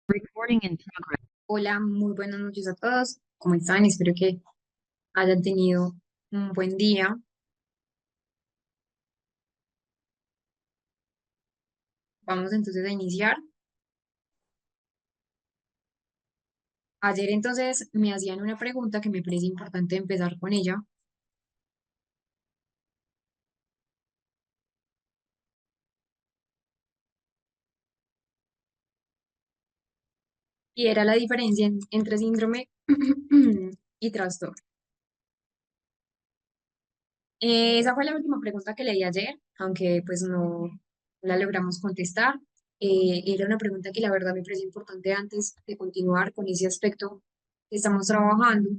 Recording in progress. Hola, muy buenas noches a todos. ¿Cómo están? Espero que hayan tenido un buen día. Vamos entonces a iniciar. Ayer entonces me hacían una pregunta que me parece importante empezar con ella, y era la diferencia entre síndrome y trastorno. Esa fue la última pregunta que leí ayer, aunque pues no la logramos contestar. Era una pregunta que la verdad me parece importante antes de continuar con ese aspecto que estamos trabajando.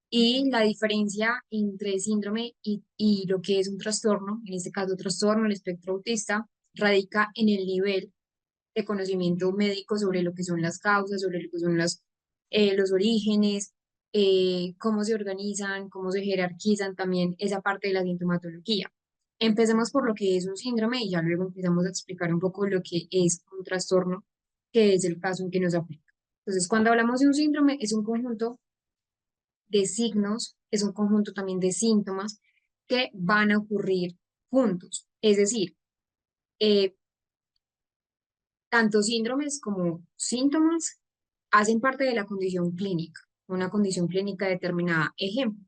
Y la diferencia entre síndrome y lo que es un trastorno, en este caso trastorno, el espectro autista, radica en el nivel de conocimiento médico sobre lo que son las causas, sobre lo que son los orígenes, cómo se organizan, cómo se jerarquizan también esa parte de la sintomatología. Empecemos por lo que es un síndrome y ya luego empezamos a explicar un poco lo que es un trastorno, que es el caso en que nos aplica. Entonces, cuando hablamos de un síndrome, es un conjunto de signos, es un conjunto también de síntomas que van a ocurrir juntos. Es decir, eh, tanto síndromes como síntomas hacen parte de la condición clínica, una condición clínica determinada. Ejemplo,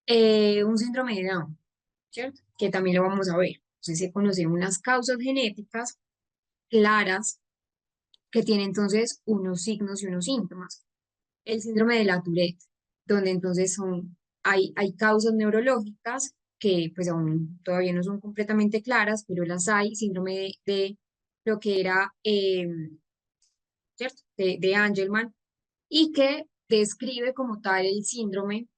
un síndrome de Down, ¿cierto? Que también lo vamos a ver. Entonces se conocen unas causas genéticas claras que tienen entonces unos signos y unos síntomas. El síndrome de la Tourette, donde entonces hay causas neurológicas que pues aún todavía no son completamente claras, pero las hay, síndrome de lo que era, ¿cierto? De Angelman, y que describe como tal el síndrome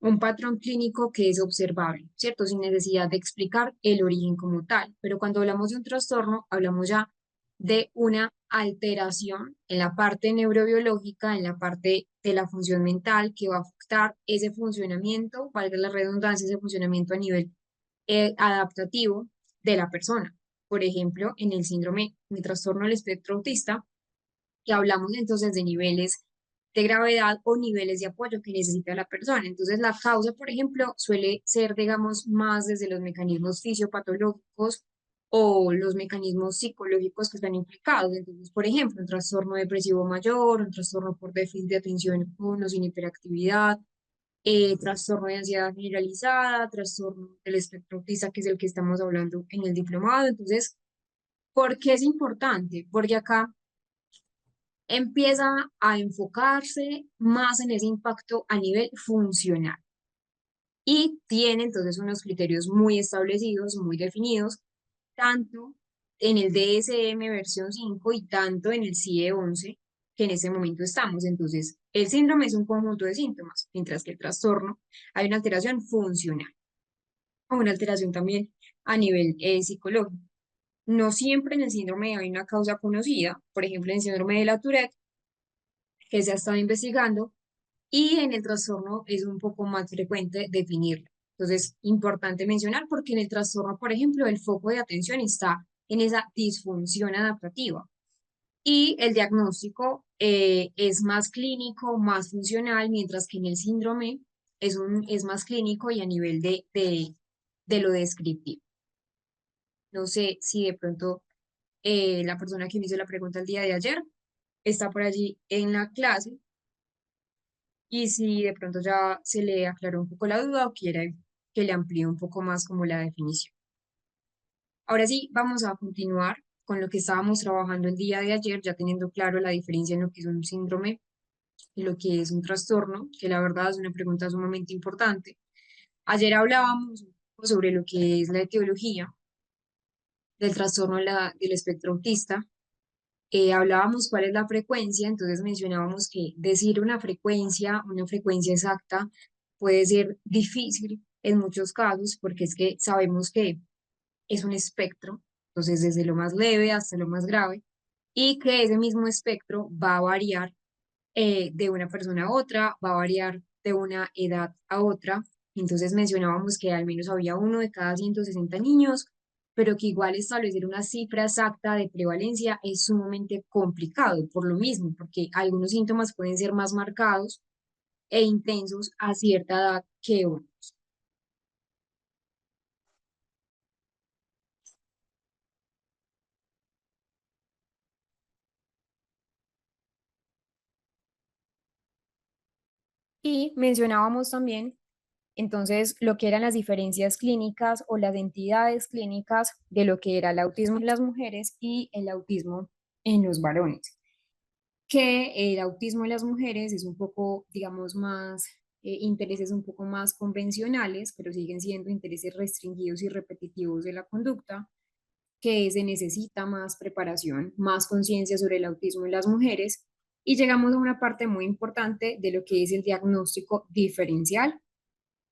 un patrón clínico que es observable, ¿cierto? Sin necesidad de explicar el origen como tal. Pero cuando hablamos de un trastorno, hablamos ya de una alteración en la parte neurobiológica, en la parte de la función mental que va a afectar ese funcionamiento, valga la redundancia, ese funcionamiento a nivel adaptativo de la persona. Por ejemplo, en el síndrome, en el trastorno del espectro autista, que hablamos entonces de niveles de gravedad o niveles de apoyo que necesita la persona. Entonces, la causa, por ejemplo, suele ser, digamos, más desde los mecanismos fisiopatológicos o los mecanismos psicológicos que están implicados. Entonces, por ejemplo, un trastorno depresivo mayor, un trastorno por déficit de atención o sin hiperactividad, trastorno de ansiedad generalizada, trastorno del espectro autista, que es el que estamos hablando en el diplomado. Entonces, ¿por qué es importante? Porque acá empieza a enfocarse más en ese impacto a nivel funcional y tiene entonces unos criterios muy establecidos, muy definidos, tanto en el DSM versión 5 y tanto en el CIE 11 que en ese momento estamos. Entonces, el síndrome es un conjunto de síntomas, mientras que el trastorno hay una alteración funcional o una alteración también a nivel psicológico. No siempre en el síndrome hay una causa conocida, por ejemplo, en el síndrome de la Tourette, que se ha estado investigando, y en el trastorno es un poco más frecuente definirlo. Entonces, importante mencionar porque en el trastorno, por ejemplo, el foco de atención está en esa disfunción adaptativa y el diagnóstico es más clínico, más funcional, mientras que en el síndrome es más clínico y a nivel de lo descriptivo. No sé si de pronto la persona que me hizo la pregunta el día de ayer está por allí en la clase y si de pronto ya se le aclaró un poco la duda o quiere que le amplíe un poco más como la definición. Ahora sí, vamos a continuar con lo que estábamos trabajando el día de ayer, ya teniendo claro la diferencia en lo que es un síndrome y lo que es un trastorno, que la verdad es una pregunta sumamente importante. Ayer hablábamos un poco sobre lo que es la etiología del trastorno del espectro autista. Hablábamos cuál es la frecuencia, entonces mencionábamos que decir una frecuencia exacta, puede ser difícil en muchos casos, porque es que sabemos que es un espectro, entonces desde lo más leve hasta lo más grave, y que ese mismo espectro va a variar de una persona a otra, va a variar de una edad a otra. Entonces mencionábamos que al menos había uno de cada 160 niños, pero que igual establecer una cifra exacta de prevalencia es sumamente complicado por lo mismo, porque algunos síntomas pueden ser más marcados e intensos a cierta edad que otros. Y mencionábamos también entonces lo que eran las diferencias clínicas o las entidades clínicas de lo que era el autismo en las mujeres y el autismo en los varones. Que el autismo en las mujeres es un poco, digamos, más, intereses un poco más convencionales, pero siguen siendo intereses restringidos y repetitivos de la conducta, que se necesita más preparación, más conciencia sobre el autismo en las mujeres. Y llegamos a una parte muy importante de lo que es el diagnóstico diferencial,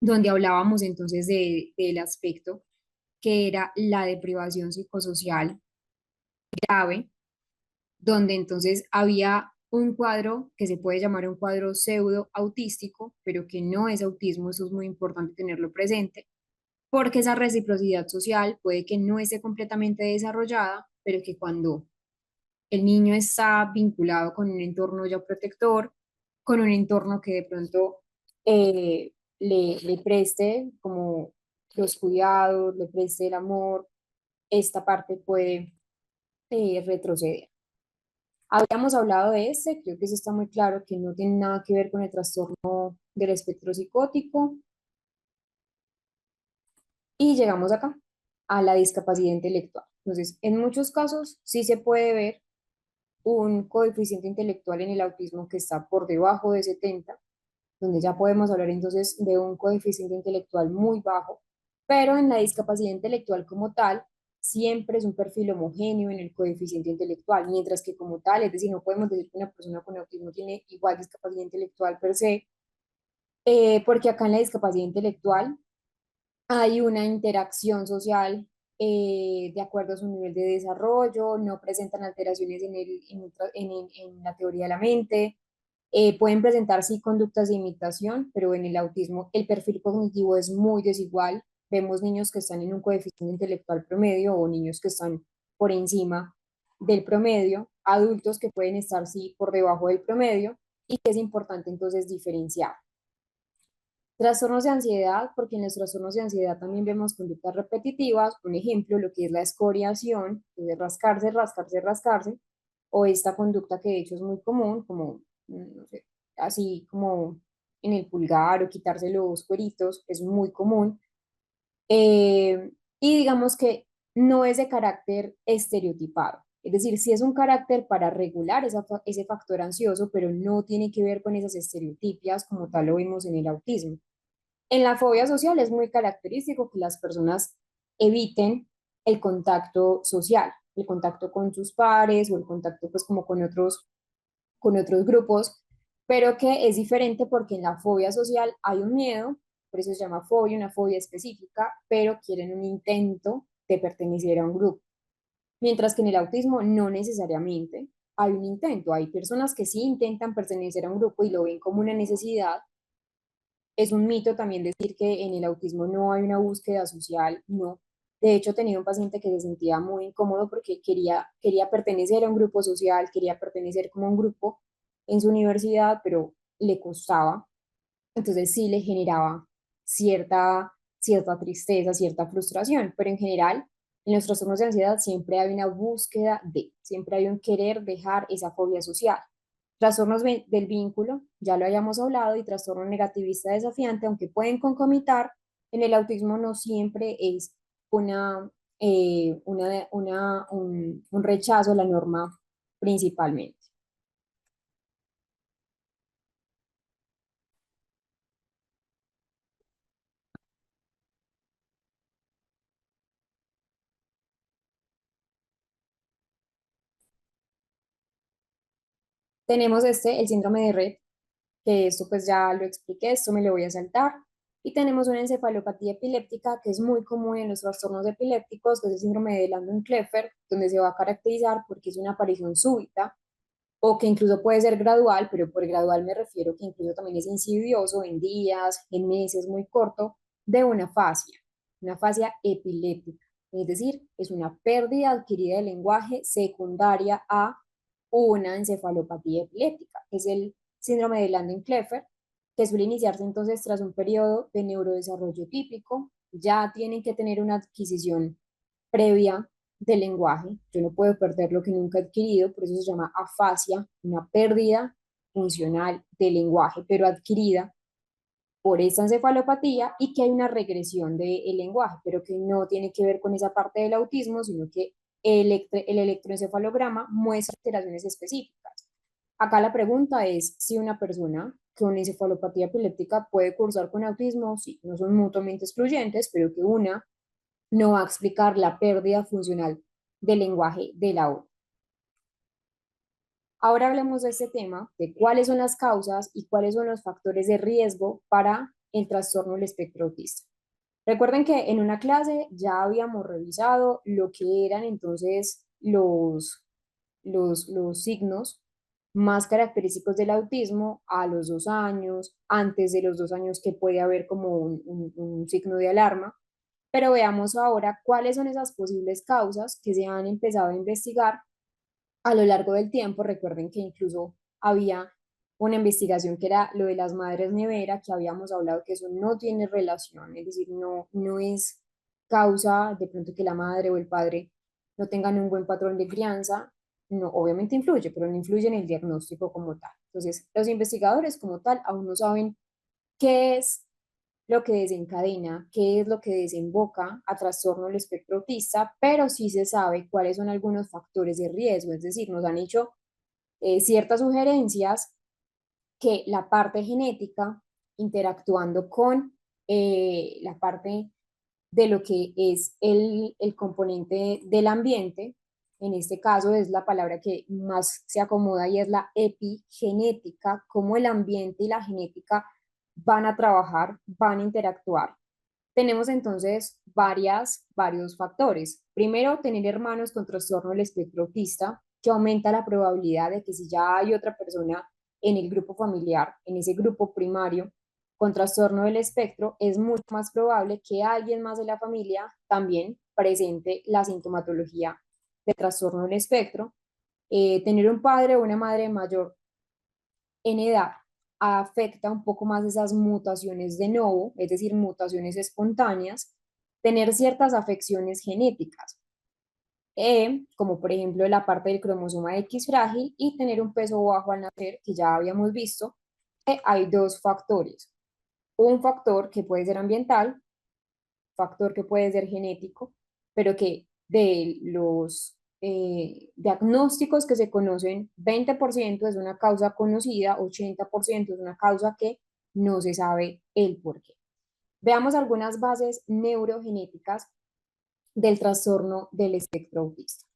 donde hablábamos entonces del aspecto que era la deprivación psicosocial grave, donde entonces había un cuadro que se puede llamar un cuadro pseudo autístico, pero que no es autismo, eso es muy importante tenerlo presente, porque esa reciprocidad social puede que no esté completamente desarrollada, pero que cuando el niño está vinculado con un entorno ya protector, con un entorno que de pronto le preste como los cuidados, le preste el amor, esta parte puede retroceder. Habíamos hablado de este, creo que eso está muy claro, que no tiene nada que ver con el trastorno del espectro psicótico. Y llegamos acá, a la discapacidad intelectual. Entonces, en muchos casos sí se puede ver un coeficiente intelectual en el autismo que está por debajo de 70, donde ya podemos hablar entonces de un coeficiente intelectual muy bajo, pero en la discapacidad intelectual como tal, siempre es un perfil homogéneo en el coeficiente intelectual, mientras que como tal, es decir, no podemos decir que una persona con autismo tiene igual discapacidad intelectual per se, porque acá en la discapacidad intelectual hay una interacción social de acuerdo a su nivel de desarrollo, no presentan alteraciones en la teoría de la mente, pueden presentar sí conductas de imitación, pero en el autismo el perfil cognitivo es muy desigual. Vemos niños que están en un coeficiente intelectual promedio o niños que están por encima del promedio, adultos que pueden estar sí por debajo del promedio y que es importante entonces diferenciar. Trastornos de ansiedad, porque en los trastornos de ansiedad también vemos conductas repetitivas, un ejemplo, lo que es la escoriación, de rascarse, rascarse, rascarse, o esta conducta que de hecho es muy común, como, no sé, así como en el pulgar o quitarse los cueritos, es muy común. Y digamos que no es de carácter estereotipado, es decir, sí es un carácter para regular ese factor ansioso, pero no tiene que ver con esas estereotipias como tal lo vimos en el autismo. En la fobia social es muy característico que las personas eviten el contacto social, el contacto con sus pares o el contacto pues como con otros grupos, pero que es diferente porque en la fobia social hay un miedo, por eso se llama fobia, una fobia específica, pero quieren un intento de pertenecer a un grupo. Mientras que en el autismo no necesariamente hay un intento, hay personas que sí intentan pertenecer a un grupo y lo ven como una necesidad. Es un mito también decir que en el autismo no hay una búsqueda social, no. De hecho, tenía un paciente que se sentía muy incómodo porque quería pertenecer a un grupo social, quería pertenecer como a un grupo en su universidad, pero le costaba. Entonces sí le generaba cierta tristeza, cierta frustración, pero en general, en los trastornos de ansiedad siempre hay una búsqueda de, siempre hay un querer dejar esa fobia social. Trastornos del vínculo, ya lo hayamos hablado, y trastorno negativista desafiante, aunque pueden concomitar, en el autismo no siempre es un rechazo a la norma principalmente. Tenemos el síndrome de Rett, que esto pues ya lo expliqué, esto me lo voy a saltar. Y tenemos una encefalopatía epiléptica que es muy común en los trastornos epilépticos, que es el síndrome de Landon-Kleffer, donde se va a caracterizar porque es una aparición súbita o que incluso puede ser gradual, pero por gradual me refiero que incluso también es insidioso en días, en meses, muy corto, de una afasia epiléptica. Es decir, es una pérdida adquirida del lenguaje secundaria a una encefalopatía epiléptica. Es el síndrome de Landin-Kleffer, que suele iniciarse entonces tras un periodo de neurodesarrollo típico. Ya tienen que tener una adquisición previa del lenguaje. Yo no puedo perder lo que nunca he adquirido, por eso se llama afasia, una pérdida funcional del lenguaje, pero adquirida por esta encefalopatía y que hay una regresión del lenguaje, pero que no tiene que ver con esa parte del autismo, sino que el electroencefalograma muestra alteraciones específicas. Acá la pregunta es si una persona con encefalopatía epiléptica puede cursar con autismo. Sí, no son mutuamente excluyentes, pero que una no va a explicar la pérdida funcional del lenguaje de la otra. Ahora hablemos de este tema, de cuáles son las causas y cuáles son los factores de riesgo para el trastorno del espectro autista. Recuerden que en una clase ya habíamos revisado lo que eran entonces los signos más característicos del autismo a los 2 años, antes de los 2 años que puede haber como un signo de alarma. Pero veamos ahora cuáles son esas posibles causas que se han empezado a investigar a lo largo del tiempo. Recuerden que incluso había una investigación que era lo de las madres nevera, que habíamos hablado que eso no tiene relación, es decir, no es causa de pronto que la madre o el padre no tengan un buen patrón de crianza. No, obviamente influye, pero no influye en el diagnóstico como tal. Entonces, los investigadores como tal aún no saben qué es lo que desencadena, qué es lo que desemboca a trastorno del espectro autista, pero sí se sabe cuáles son algunos factores de riesgo, es decir, nos han hecho ciertas sugerencias que la parte genética interactuando con la parte de lo que es el componente del ambiente, en este caso es la palabra que más se acomoda y es la epigenética, cómo el ambiente y la genética van a trabajar, van a interactuar. Tenemos entonces varios factores. Primero, tener hermanos con trastorno del espectro autista, que aumenta la probabilidad de que si ya hay otra persona en el grupo familiar, en ese grupo primario, con trastorno del espectro, es mucho más probable que alguien más de la familia también presente la sintomatología de trastorno del espectro. Tener un padre o una madre mayor en edad afecta un poco más esas mutaciones de novo, es decir, mutaciones espontáneas, tener ciertas afecciones genéticas, como por ejemplo la parte del cromosoma X frágil y tener un peso bajo al nacer, que ya habíamos visto, que hay dos factores. Un factor que puede ser ambiental, factor que puede ser genético, pero que de los diagnósticos que se conocen, 20% es una causa conocida, 80% es una causa que no se sabe el por qué. Veamos algunas bases neurogenéticas del trastorno del espectro autista.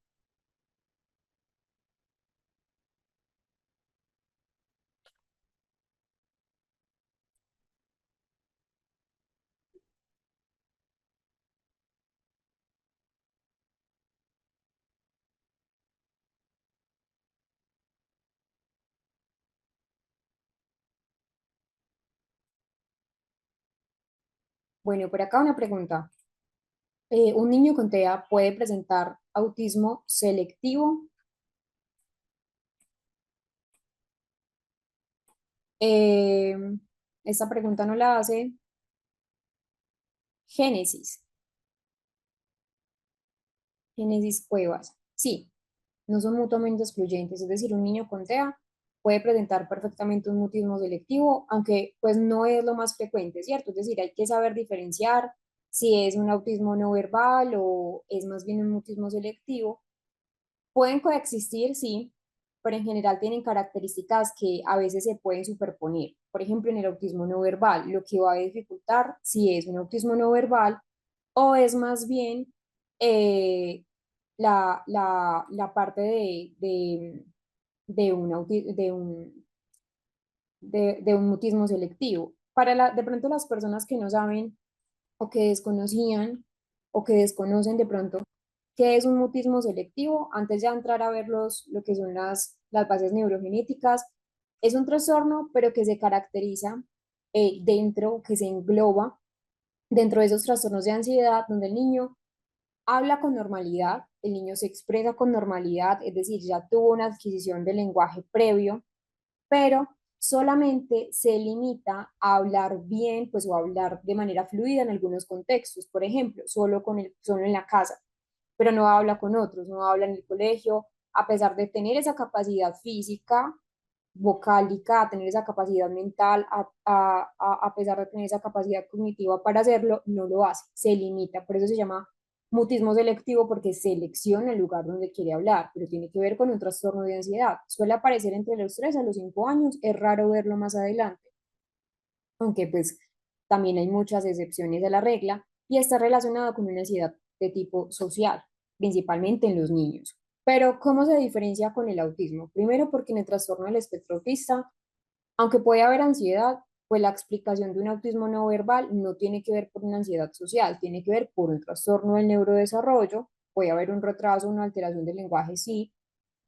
Bueno, por acá una pregunta. ¿Un niño con TEA puede presentar autismo selectivo? Eh, Esta pregunta no la hace Génesis. Génesis Cuevas. Sí, no son mutuamente excluyentes, es decir, un niño con TEA puede presentar perfectamente un mutismo selectivo, aunque pues no es lo más frecuente, ¿cierto? Es decir, hay que saber diferenciar si es un autismo no verbal o es más bien un mutismo selectivo. Pueden coexistir, sí, pero en general tienen características que a veces se pueden superponer. Por ejemplo, en el autismo no verbal, lo que va a dificultar si es un autismo no verbal o es más bien eh, la parte de un, de un mutismo selectivo. De pronto las personas que no saben o que desconocían o que desconocen de pronto ¿Qué es un mutismo selectivo? Antes de entrar a ver lo que son las bases neurogenéticas, es un trastorno, pero que se caracteriza que se engloba dentro de esos trastornos de ansiedad, donde el niño habla con normalidad, el niño se expresa con normalidad, es decir, ya tuvo una adquisición del lenguaje previo, pero solamente se limita a hablar bien, pues o a hablar de manera fluida en algunos contextos, por ejemplo, solo en la casa, pero no habla con otros, no habla en el colegio, a pesar de tener esa capacidad física, vocálica, a tener esa capacidad mental, a pesar de tener esa capacidad cognitiva para hacerlo, no lo hace, se limita, por eso se llama mutismo selectivo porque selecciona el lugar donde quiere hablar, pero tiene que ver con un trastorno de ansiedad. Suele aparecer entre los 3 a los 5 años, es raro verlo más adelante, aunque pues también hay muchas excepciones a la regla y está relacionado con una ansiedad de tipo social, principalmente en los niños. Pero, ¿cómo se diferencia con el autismo? Primero, porque en el trastorno del espectro autista, aunque puede haber ansiedad, pues la explicación de un autismo no verbal no tiene que ver por una ansiedad social, tiene que ver por un trastorno del neurodesarrollo, puede haber un retraso, una alteración del lenguaje, sí,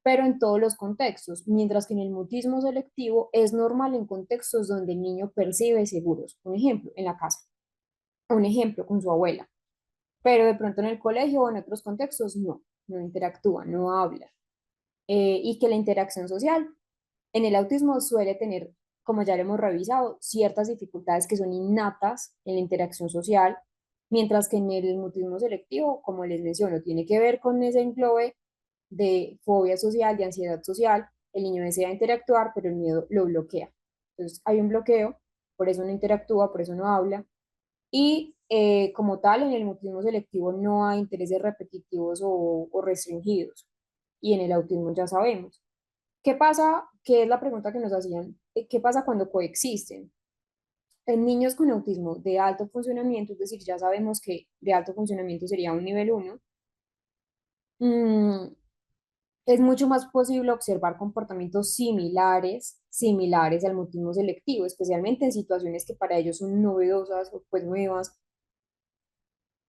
pero en todos los contextos, mientras que en el mutismo selectivo es normal en contextos donde el niño percibe seguros. Un ejemplo, en la casa, un ejemplo con su abuela, pero de pronto en el colegio o en otros contextos no interactúa, no habla. Y que la interacción social en el autismo suele tener, como ya lo hemos revisado, ciertas dificultades que son innatas en la interacción social, mientras que en el mutismo selectivo, como les menciono, tiene que ver con ese englobe de fobia social, de ansiedad social. El niño desea interactuar, pero el miedo lo bloquea. Entonces hay un bloqueo, por eso no interactúa, por eso no habla. Y como tal, en el mutismo selectivo no hay intereses repetitivos o restringidos. Y en el autismo ya sabemos. ¿Qué pasa? ¿Qué es la pregunta que nos hacían? ¿Qué pasa cuando coexisten? En niños con autismo de alto funcionamiento, es decir, ya sabemos que de alto funcionamiento sería un nivel 1, es mucho más posible observar comportamientos similares al mutismo selectivo, especialmente en situaciones que para ellos son novedosas o pues nuevas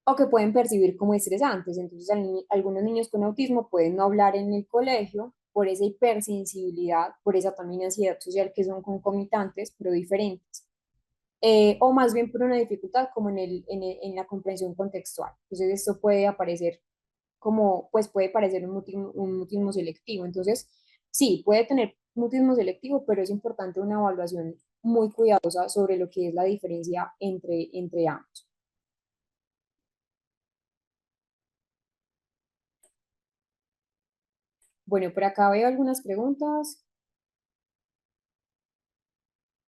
o que pueden percibir como estresantes. Entonces, algunos niños con autismo pueden no hablar en el colegio por esa hipersensibilidad, por esa también ansiedad social que son concomitantes, pero diferentes. O más bien por una dificultad como en la comprensión contextual. Entonces, esto puede aparecer como, pues puede parecer un mutismo selectivo. Entonces, sí, puede tener mutismo selectivo, pero es importante una evaluación muy cuidadosa sobre lo que es la diferencia entre ambos. Bueno, por acá veo algunas preguntas.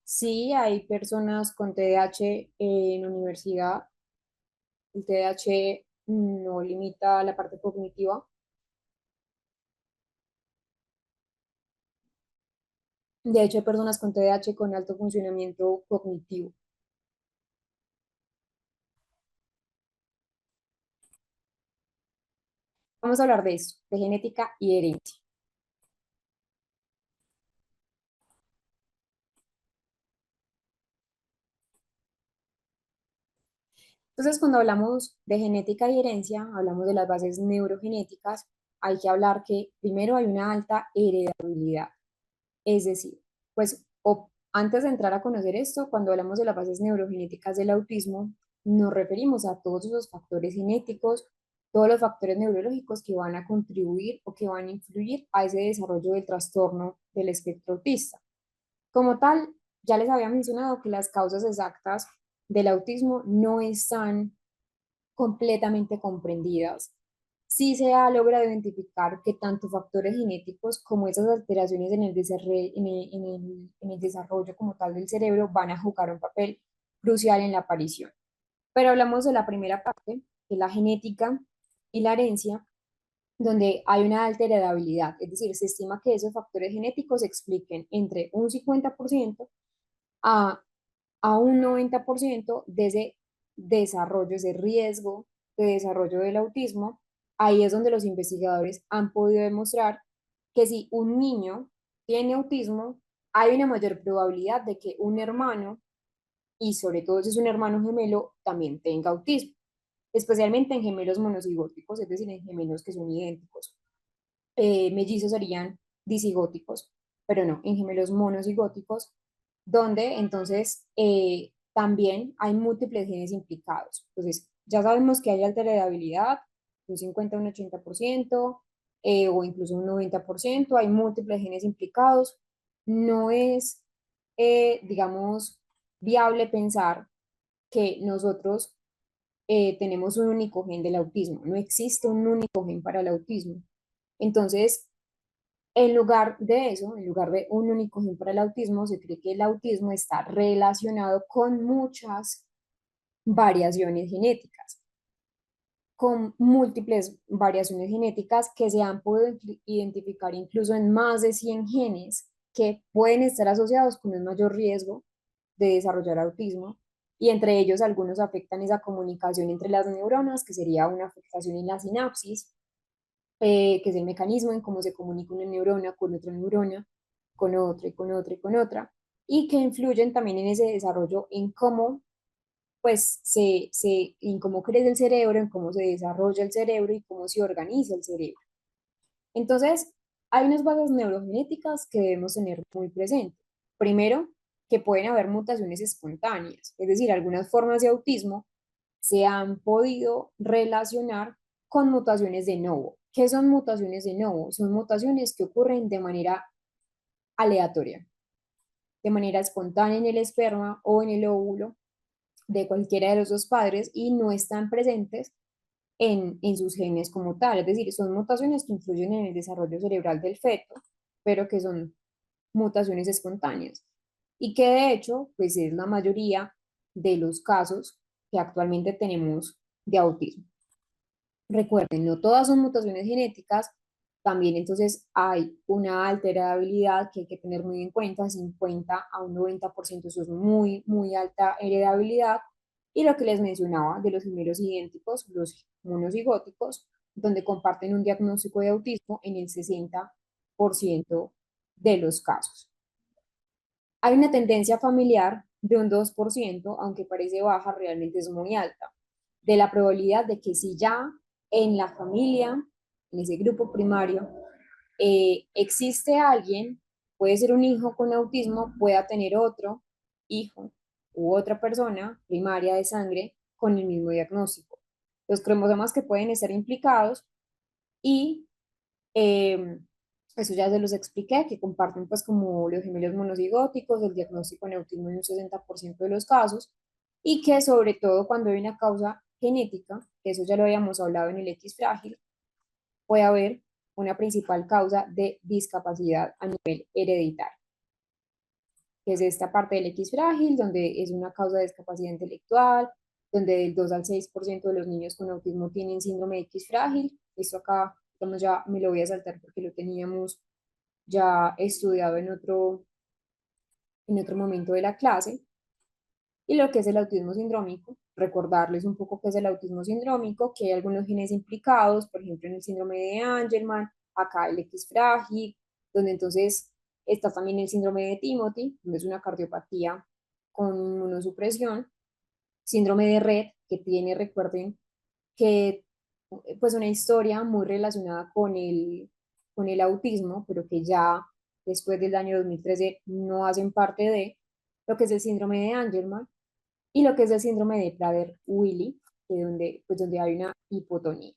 Sí, hay personas con TDAH en universidad. El TDAH no limita la parte cognitiva. De hecho, hay personas con TDAH con alto funcionamiento cognitivo. Vamos a hablar de eso, de genética y herencia. Entonces, cuando hablamos de genética y herencia, hablamos de las bases neurogenéticas, hay que hablar que primero hay una alta heredabilidad. Es decir, pues antes de entrar a conocer esto, cuando hablamos de las bases neurogenéticas del autismo, nos referimos a todos esos factores genéticos, todos los factores neurológicos que van a contribuir o que van a influir a ese desarrollo del trastorno del espectro autista. Como tal, ya les había mencionado que las causas exactas del autismo no están completamente comprendidas. Sí se ha logrado identificar que tanto factores genéticos como esas alteraciones en en el desarrollo como tal del cerebro van a jugar un papel crucial en la aparición. Pero hablamos de la primera parte, que es la genética y la herencia, donde hay una alta heredabilidad, es decir, se estima que esos factores genéticos expliquen entre un 50% a a un 90% de ese desarrollo, ese riesgo de desarrollo del autismo. Ahí es donde los investigadores han podido demostrar que si un niño tiene autismo, hay una mayor probabilidad de que un hermano, y sobre todo si es un hermano gemelo, también tenga autismo. especialmente en gemelos monocigóticos, es decir, en gemelos que son idénticos. Mellizos serían disigóticos, pero no, en gemelos monocigóticos, donde entonces también hay múltiples genes implicados. Entonces, ya sabemos que hay alterabilidad, un 50, un 80%, o incluso un 90%, hay múltiples genes implicados. No es, digamos, viable pensar que nosotros tenemos un único gen del autismo. No existe un único gen para el autismo. Entonces, en lugar de eso, en lugar de un único gen para el autismo, se cree que el autismo está relacionado con muchas variaciones genéticas, con múltiples variaciones genéticas que se han podido identificar incluso en más de 100 genes que pueden estar asociados con un mayor riesgo de desarrollar autismo. Y entre ellos algunos afectan esa comunicación entre las neuronas, que sería una afectación en la sinapsis, que es el mecanismo en cómo se comunica una neurona con otra neurona, con otra y con otra y con otra, y que influyen también en ese desarrollo, en cómo, pues, en cómo crece el cerebro, en cómo se desarrolla el cerebro y cómo se organiza el cerebro. Entonces, hay unas bases neurogenéticas que debemos tener muy presentes. Primero, que pueden haber mutaciones espontáneas, es decir, algunas formas de autismo se han podido relacionar con mutaciones de novo. ¿Qué son mutaciones de novo? Son mutaciones que ocurren de manera aleatoria, de manera espontánea en el esperma o en el óvulo de cualquiera de los dos padres y no están presentes en sus genes como tal. Es decir, son mutaciones que influyen en el desarrollo cerebral del feto, pero que son mutaciones espontáneas. Y que de hecho, pues es la mayoría de los casos que actualmente tenemos de autismo. Recuerden, no todas son mutaciones genéticas, también entonces hay una alterabilidad que hay que tener muy en cuenta, 50 a un 90%, eso es muy, muy alta heredabilidad. Y lo que les mencionaba de los gemelos idénticos, los monocigóticos, donde comparten un diagnóstico de autismo en el 60% de los casos. Hay una tendencia familiar de un 2%, aunque parece baja, realmente es muy alta, de la probabilidad de que si ya en la familia, en ese grupo primario, existe alguien, puede ser un hijo con autismo, pueda tener otro hijo u otra persona primaria de sangre con el mismo diagnóstico. Los cromosomas que pueden estar implicados y eh, eso ya se los expliqué, que comparten pues como los gemelos monocigóticos, el diagnóstico en autismo en un 60% de los casos, y que sobre todo cuando hay una causa genética, que eso ya lo habíamos hablado en el X frágil, puede haber una principal causa de discapacidad a nivel hereditario, que es esta parte del X frágil, donde es una causa de discapacidad intelectual, donde del 2 al 6% de los niños con autismo tienen síndrome de X frágil. Esto acá, digamos, ya me lo voy a saltar porque lo teníamos ya estudiado en otro momento de la clase. Y lo que es el autismo sindrómico, recordarles un poco qué es el autismo sindrómico, que hay algunos genes implicados, por ejemplo, en el síndrome de Angelman, acá el X frágil, donde entonces está también el síndrome de Timothy, donde es una cardiopatía con inmunosupresión, síndrome de Rett, que tiene, recuerden, que pues una historia muy relacionada con el autismo, pero que ya después del año 2013 no hacen parte de lo que es el síndrome de Angelman y lo que es el síndrome de Prader-Willi, pues donde hay una hipotonía.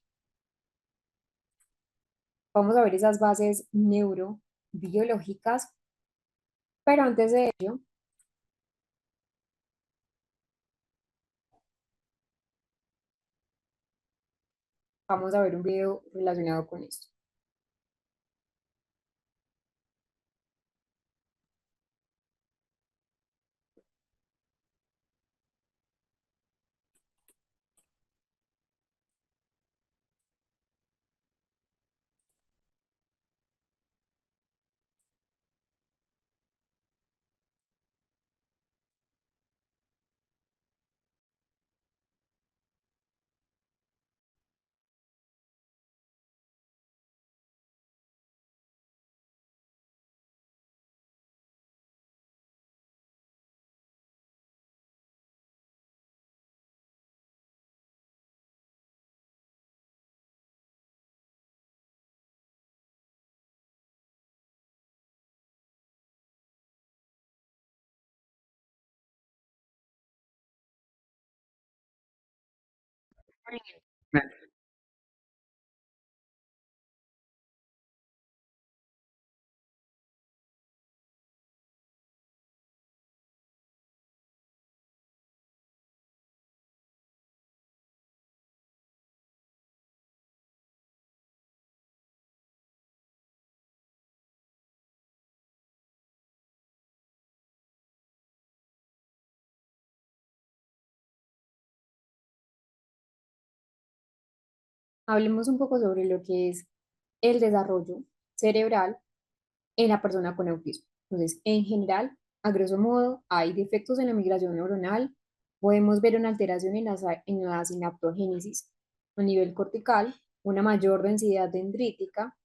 Vamos a ver esas bases neurobiológicas, pero antes de ello, vamos a ver un video relacionado con esto. Recording in progress. Hablemos un poco sobre lo que es el desarrollo cerebral en la persona con autismo. Entonces, en general, a grosso modo, hay defectos en la migración neuronal. Podemos ver una alteración en la sinaptogénesis a nivel cortical, una mayor densidad dendrítica,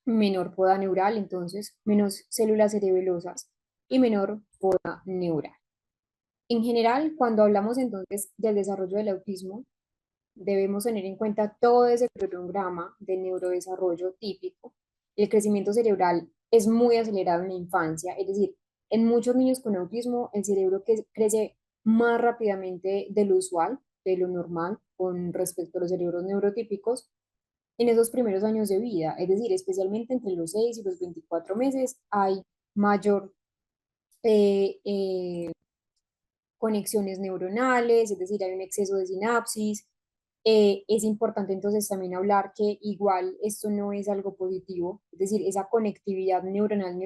menor poda neural, entonces menos células cerebelosas y menor poda neural. En general, cuando hablamos entonces del desarrollo del autismo, debemos tener en cuenta todo ese cronograma de neurodesarrollo típico. El crecimiento cerebral es muy acelerado en la infancia, es decir, en muchos niños con autismo el cerebro crece más rápidamente de lo usual, de lo normal, con respecto a los cerebros neurotípicos en esos primeros años de vida, es decir, especialmente entre los 6 y los 24 meses hay mayor eh, eh, conexiones neuronales, es decir, hay un exceso de sinapsis. Es importante entonces también hablar que igual esto no es algo positivo, es decir, esa conectividad neuronal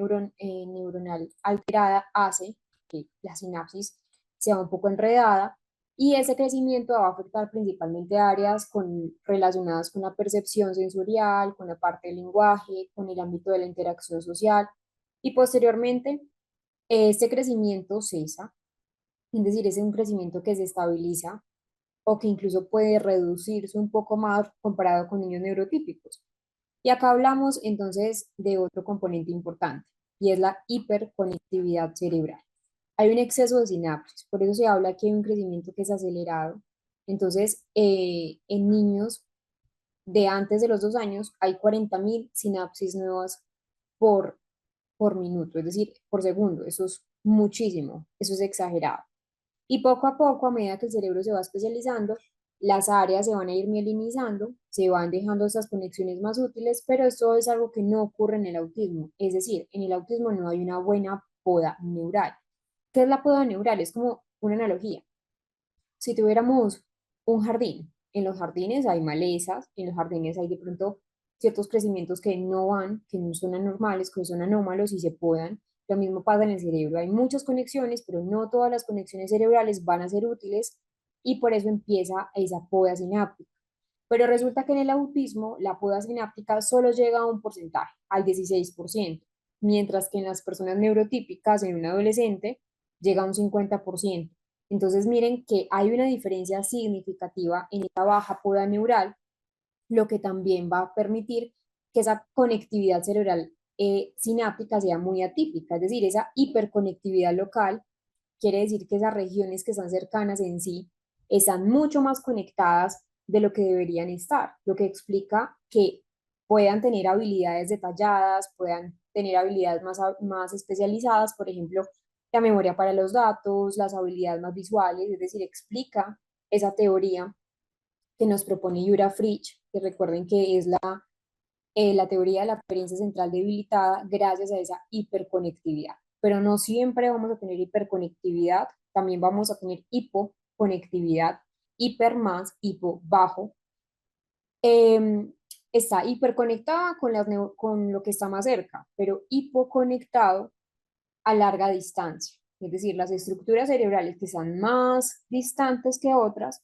alterada hace que la sinapsis sea un poco enredada y ese crecimiento va a afectar principalmente áreas relacionadas con la percepción sensorial, con la parte del lenguaje, con el ámbito de la interacción social y posteriormente este crecimiento cesa, es decir, es un crecimiento que se estabiliza o que incluso puede reducirse un poco más comparado con niños neurotípicos. Y acá hablamos entonces de otro componente importante y es la hiperconectividad cerebral. Hay un exceso de sinapsis, por eso se habla que hay un crecimiento que es acelerado. Entonces, en niños de antes de los 2 años hay 40.000 sinapsis nuevas por, por minuto, es decir, por segundo. Eso es muchísimo, eso es exagerado. Y poco a poco, a medida que el cerebro se va especializando, las áreas se van a ir mielinizando, se van dejando estas conexiones más útiles, pero esto es algo que no ocurre en el autismo. Es decir, en el autismo no hay una buena poda neural. ¿Qué es la poda neural? Es como una analogía. Si tuviéramos un jardín, en los jardines hay malezas, en los jardines hay de pronto ciertos crecimientos que no van, que no son anormales, que son anómalos y se podan. Lo mismo pasa en el cerebro. Hay muchas conexiones, pero no todas las conexiones cerebrales van a ser útiles y por eso empieza esa poda sináptica. Pero resulta que en el autismo la poda sináptica solo llega a un porcentaje, al 16%, mientras que en las personas neurotípicas, en un adolescente, llega a un 50%. Entonces miren que hay una diferencia significativa en esta baja poda neural, lo que también va a permitir que esa conectividad cerebral sináptica sea muy atípica, es decir, esa hiperconectividad local quiere decir que esas regiones que están cercanas en sí están mucho más conectadas de lo que deberían estar, lo que explica que puedan tener habilidades detalladas, puedan tener habilidades más especializadas, por ejemplo, la memoria para los datos, las habilidades más visuales, es decir, explica esa teoría que nos propone Yura Fritsch, que recuerden que es la teoría de la experiencia central debilitada gracias a esa hiperconectividad. Pero no siempre vamos a tener hiperconectividad, también vamos a tener hipoconectividad, hiper más, hipo bajo. Eh, Está hiperconectada con lo que está más cerca, pero hipoconectado a larga distancia. Es decir, las estructuras cerebrales que están más distantes que otras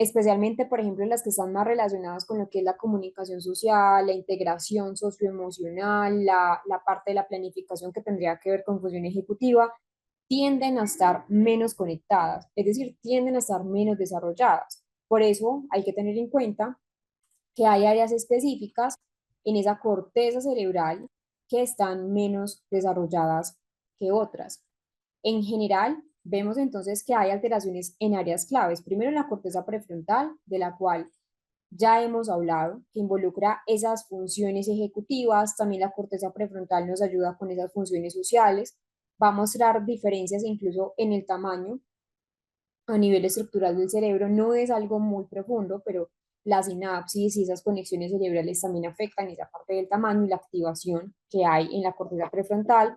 especialmente, por ejemplo, las que están más relacionadas con lo que es la comunicación social, la integración socioemocional, la parte de la planificación que tendría que ver con función ejecutiva, tienden a estar menos conectadas, es decir, tienden a estar menos desarrolladas. Por eso hay que tener en cuenta que hay áreas específicas en esa corteza cerebral que están menos desarrolladas que otras. En general, vemos entonces que hay alteraciones en áreas claves. Primero, en la corteza prefrontal, de la cual ya hemos hablado, que involucra esas funciones ejecutivas. También la corteza prefrontal nos ayuda con esas funciones sociales. Va a mostrar diferencias incluso en el tamaño a nivel estructural del cerebro. No es algo muy profundo, pero la sinapsis y esas conexiones cerebrales también afectan esa parte del tamaño y la activación que hay en la corteza prefrontal.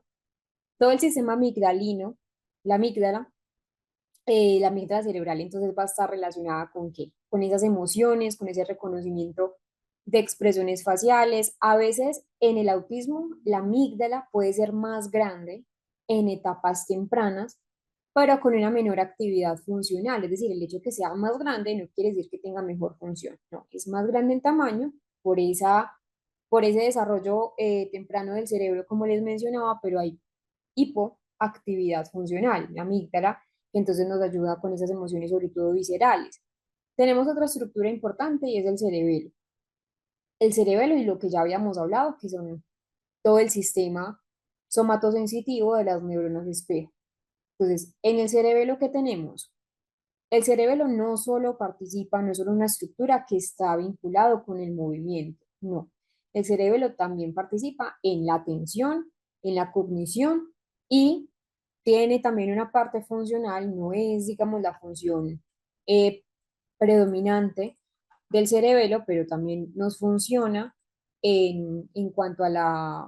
Todo el sistema amigdalino, la amígdala, la amígdala cerebral entonces va a estar relacionada con qué? Con esas emociones, con ese reconocimiento de expresiones faciales. A veces en el autismo la amígdala puede ser más grande en etapas tempranas, pero con una menor actividad funcional. Es decir, el hecho de que sea más grande no quiere decir que tenga mejor función. No, es más grande en tamaño por por ese desarrollo temprano del cerebro, como les mencionaba, pero hay hipoactividad funcional, la amígdala, que entonces nos ayuda con esas emociones, sobre todo viscerales. Tenemos otra estructura importante y es el cerebelo. El cerebelo y lo que ya habíamos hablado, que son todo el sistema somatosensitivo de las neuronas espejo. Entonces, en el cerebelo, ¿qué tenemos? El cerebelo no solo participa, no es solo una estructura que está vinculado con el movimiento, no. El cerebelo también participa en la atención, en la cognición y tiene también una parte funcional, no es, digamos, la función eh, predominante del cerebelo, pero también nos funciona en cuanto a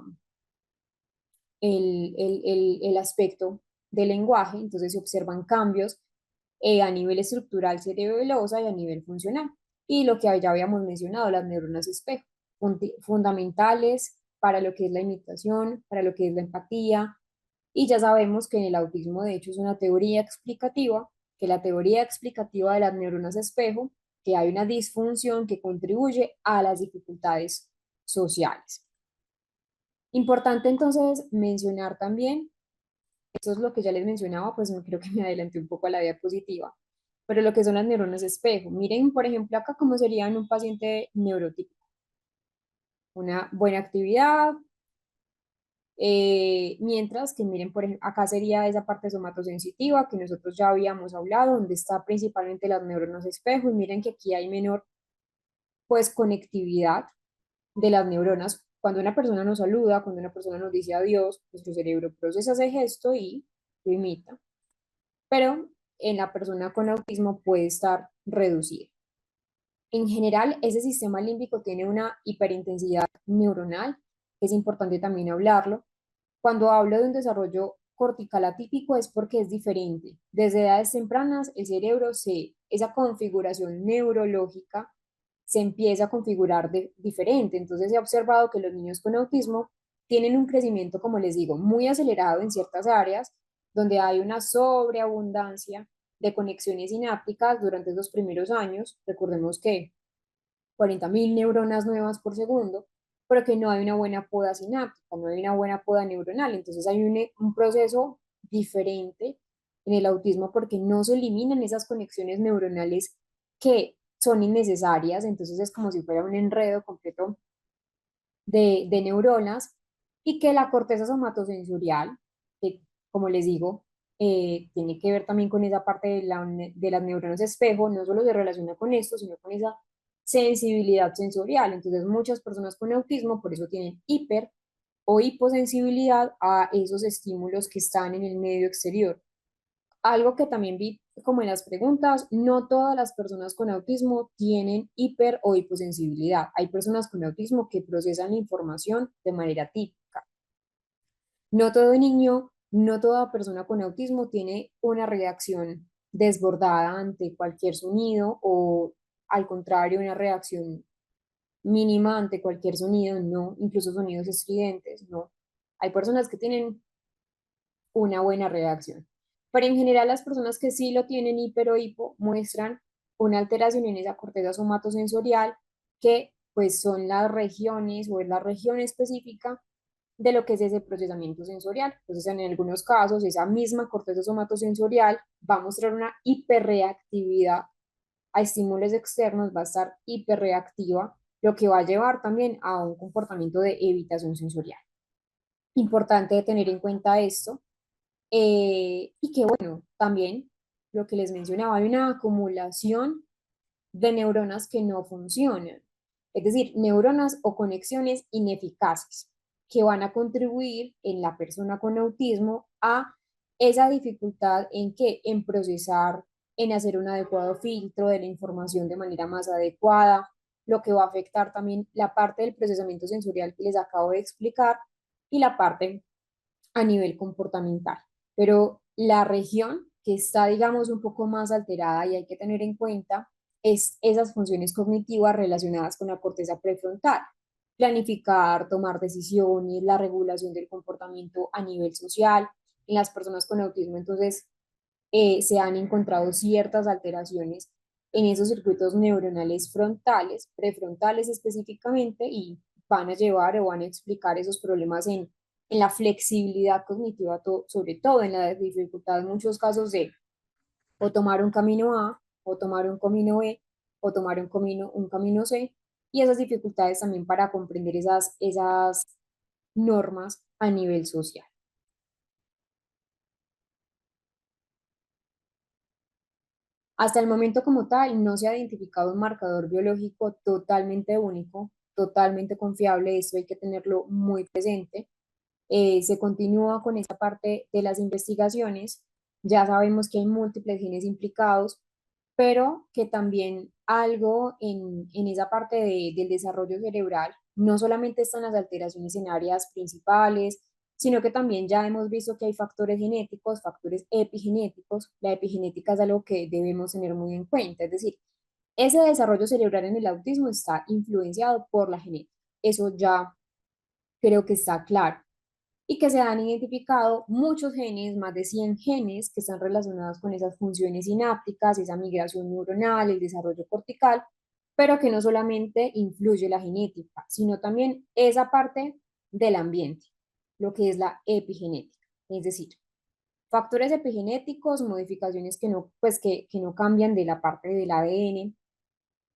el aspecto del lenguaje, entonces se observan cambios a nivel estructural cerebelosa y a nivel funcional. Y lo que ya habíamos mencionado, las neuronas espejo, fundamentales para lo que es la imitación, para lo que es la empatía. Y ya sabemos que en el autismo, de hecho, es una teoría explicativa, que la teoría explicativa de las neuronas espejo, que hay una disfunción que contribuye a las dificultades sociales. Importante entonces mencionar también, esto es lo que ya les mencionaba, pues no creo que me adelanté un poco a la diapositiva, pero lo que son las neuronas espejo. Miren, por ejemplo, acá cómo sería en un paciente neurotípico. Una buena actividad, mientras que miren, por ejemplo, acá sería esa parte somatosensitiva que nosotros ya habíamos hablado, donde está principalmente las neuronas espejo, y miren que aquí hay menor, pues, conectividad de las neuronas. Cuando una persona nos saluda, cuando una persona nos dice adiós, nuestro cerebro procesa ese gesto y lo imita, pero en la persona con autismo puede estar reducido. En general, ese sistema límbico tiene una hiperintensidad neuronal, que es importante también hablarlo. Cuando hablo de un desarrollo cortical atípico es porque es diferente. Desde edades tempranas, el cerebro esa configuración neurológica se empieza a configurar diferente. Entonces, he observado que los niños con autismo tienen un crecimiento, como les digo, muy acelerado en ciertas áreas, donde hay una sobreabundancia de conexiones sinápticas durante esos primeros años. Recordemos que 40.000 neuronas nuevas por segundo, pero que no hay una buena poda sináptica, no hay una buena poda neuronal. Entonces hay un proceso diferente en el autismo porque no se eliminan esas conexiones neuronales que son innecesarias. Entonces es como si fuera un enredo completo de neuronas y que la corteza somatosensorial, que como les digo, tiene que ver también con esa parte de las neuronas espejo, no solo se relaciona con esto, sino con esa sensibilidad sensorial. Entonces, muchas personas con autismo por eso tienen hiper o hiposensibilidad a esos estímulos que están en el medio exterior. Algo que también vi como en las preguntas, no todas las personas con autismo tienen hiper o hiposensibilidad. Hay personas con autismo que procesan la información de manera típica. No todo niño, no toda persona con autismo tiene una reacción desbordada ante cualquier sonido o al contrario, una reacción mínima ante cualquier sonido, no, incluso sonidos estridentes, no. Hay personas que tienen una buena reacción. Pero en general las personas que sí lo tienen hiper o hipo muestran una alteración en esa corteza somatosensorial que pues son las regiones o es la región específica de lo que es ese procesamiento sensorial. Entonces, en algunos casos, esa misma corteza somatosensorial va a mostrar una hiperreactividad a estímulos externos, va a estar hiperreactiva, lo que va a llevar también a un comportamiento de evitación sensorial. Importante tener en cuenta esto. Y que bueno, también lo que les mencionaba, hay una acumulación de neuronas que no funcionan, es decir, neuronas o conexiones ineficaces que van a contribuir en la persona con autismo a esa dificultad en procesar en hacer un adecuado filtro de la información de manera más adecuada, lo que va a afectar también la parte del procesamiento sensorial que les acabo de explicar y la parte a nivel comportamental. Pero la región que está, digamos, un poco más alterada y hay que tener en cuenta es esas funciones cognitivas relacionadas con la corteza prefrontal. Planificar, tomar decisiones, la regulación del comportamiento a nivel social. En las personas con autismo, entonces, se han encontrado ciertas alteraciones en esos circuitos neuronales frontales, prefrontales específicamente, y van a llevar o van a explicar esos problemas en la flexibilidad cognitiva, sobre todo en la dificultad en muchos casos de o tomar un camino A, o tomar un camino B, o tomar un camino C, y esas dificultades también para comprender esas normas a nivel social. Hasta el momento como tal, no se ha identificado un marcador biológico totalmente único, totalmente confiable, eso hay que tenerlo muy presente. Se continúa con esa parte de las investigaciones, ya sabemos que hay múltiples genes implicados, pero que también algo en esa parte del desarrollo cerebral, no solamente están las alteraciones en áreas principales, sino que también ya hemos visto que hay factores genéticos, factores epigenéticos. La epigenética es algo que debemos tener muy en cuenta, es decir, ese desarrollo cerebral en el autismo está influenciado por la genética. Eso ya creo que está claro y que se han identificado muchos genes, más de 100 genes que están relacionados con esas funciones sinápticas, esa migración neuronal, el desarrollo cortical, pero que no solamente influye la genética, sino también esa parte del ambiente, lo que es la epigenética, es decir, factores epigenéticos, modificaciones que no, pues que no cambian de la parte del ADN,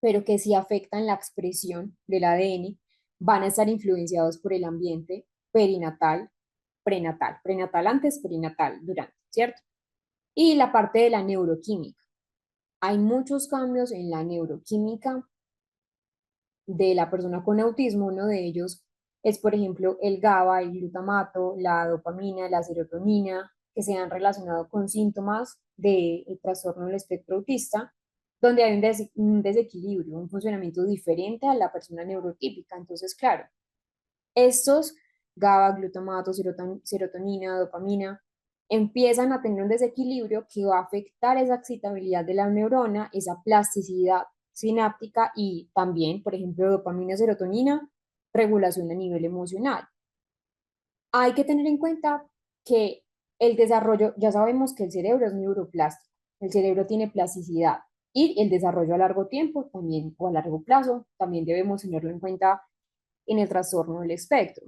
pero que sí afectan la expresión del ADN, van a estar influenciados por el ambiente perinatal, prenatal, prenatal antes, perinatal durante, ¿cierto? Y la parte de la neuroquímica. Hay muchos cambios en la neuroquímica de la persona con autismo. Uno de ellos es, por ejemplo, el GABA, el glutamato, la dopamina, la serotonina, que se han relacionado con síntomas del trastorno del espectro autista, donde hay un desequilibrio, un funcionamiento diferente a la persona neurotípica. Entonces, claro, estos GABA, glutamato, serotonina, dopamina, empiezan a tener un desequilibrio que va a afectar esa excitabilidad de la neurona, esa plasticidad sináptica y también, por ejemplo, dopamina, serotonina, regulación a nivel emocional. Hay que tener en cuenta que el desarrollo, ya sabemos que el cerebro es neuroplástico, el cerebro tiene plasticidad y el desarrollo a largo tiempo también o a largo plazo también debemos tenerlo en cuenta en el trastorno del espectro.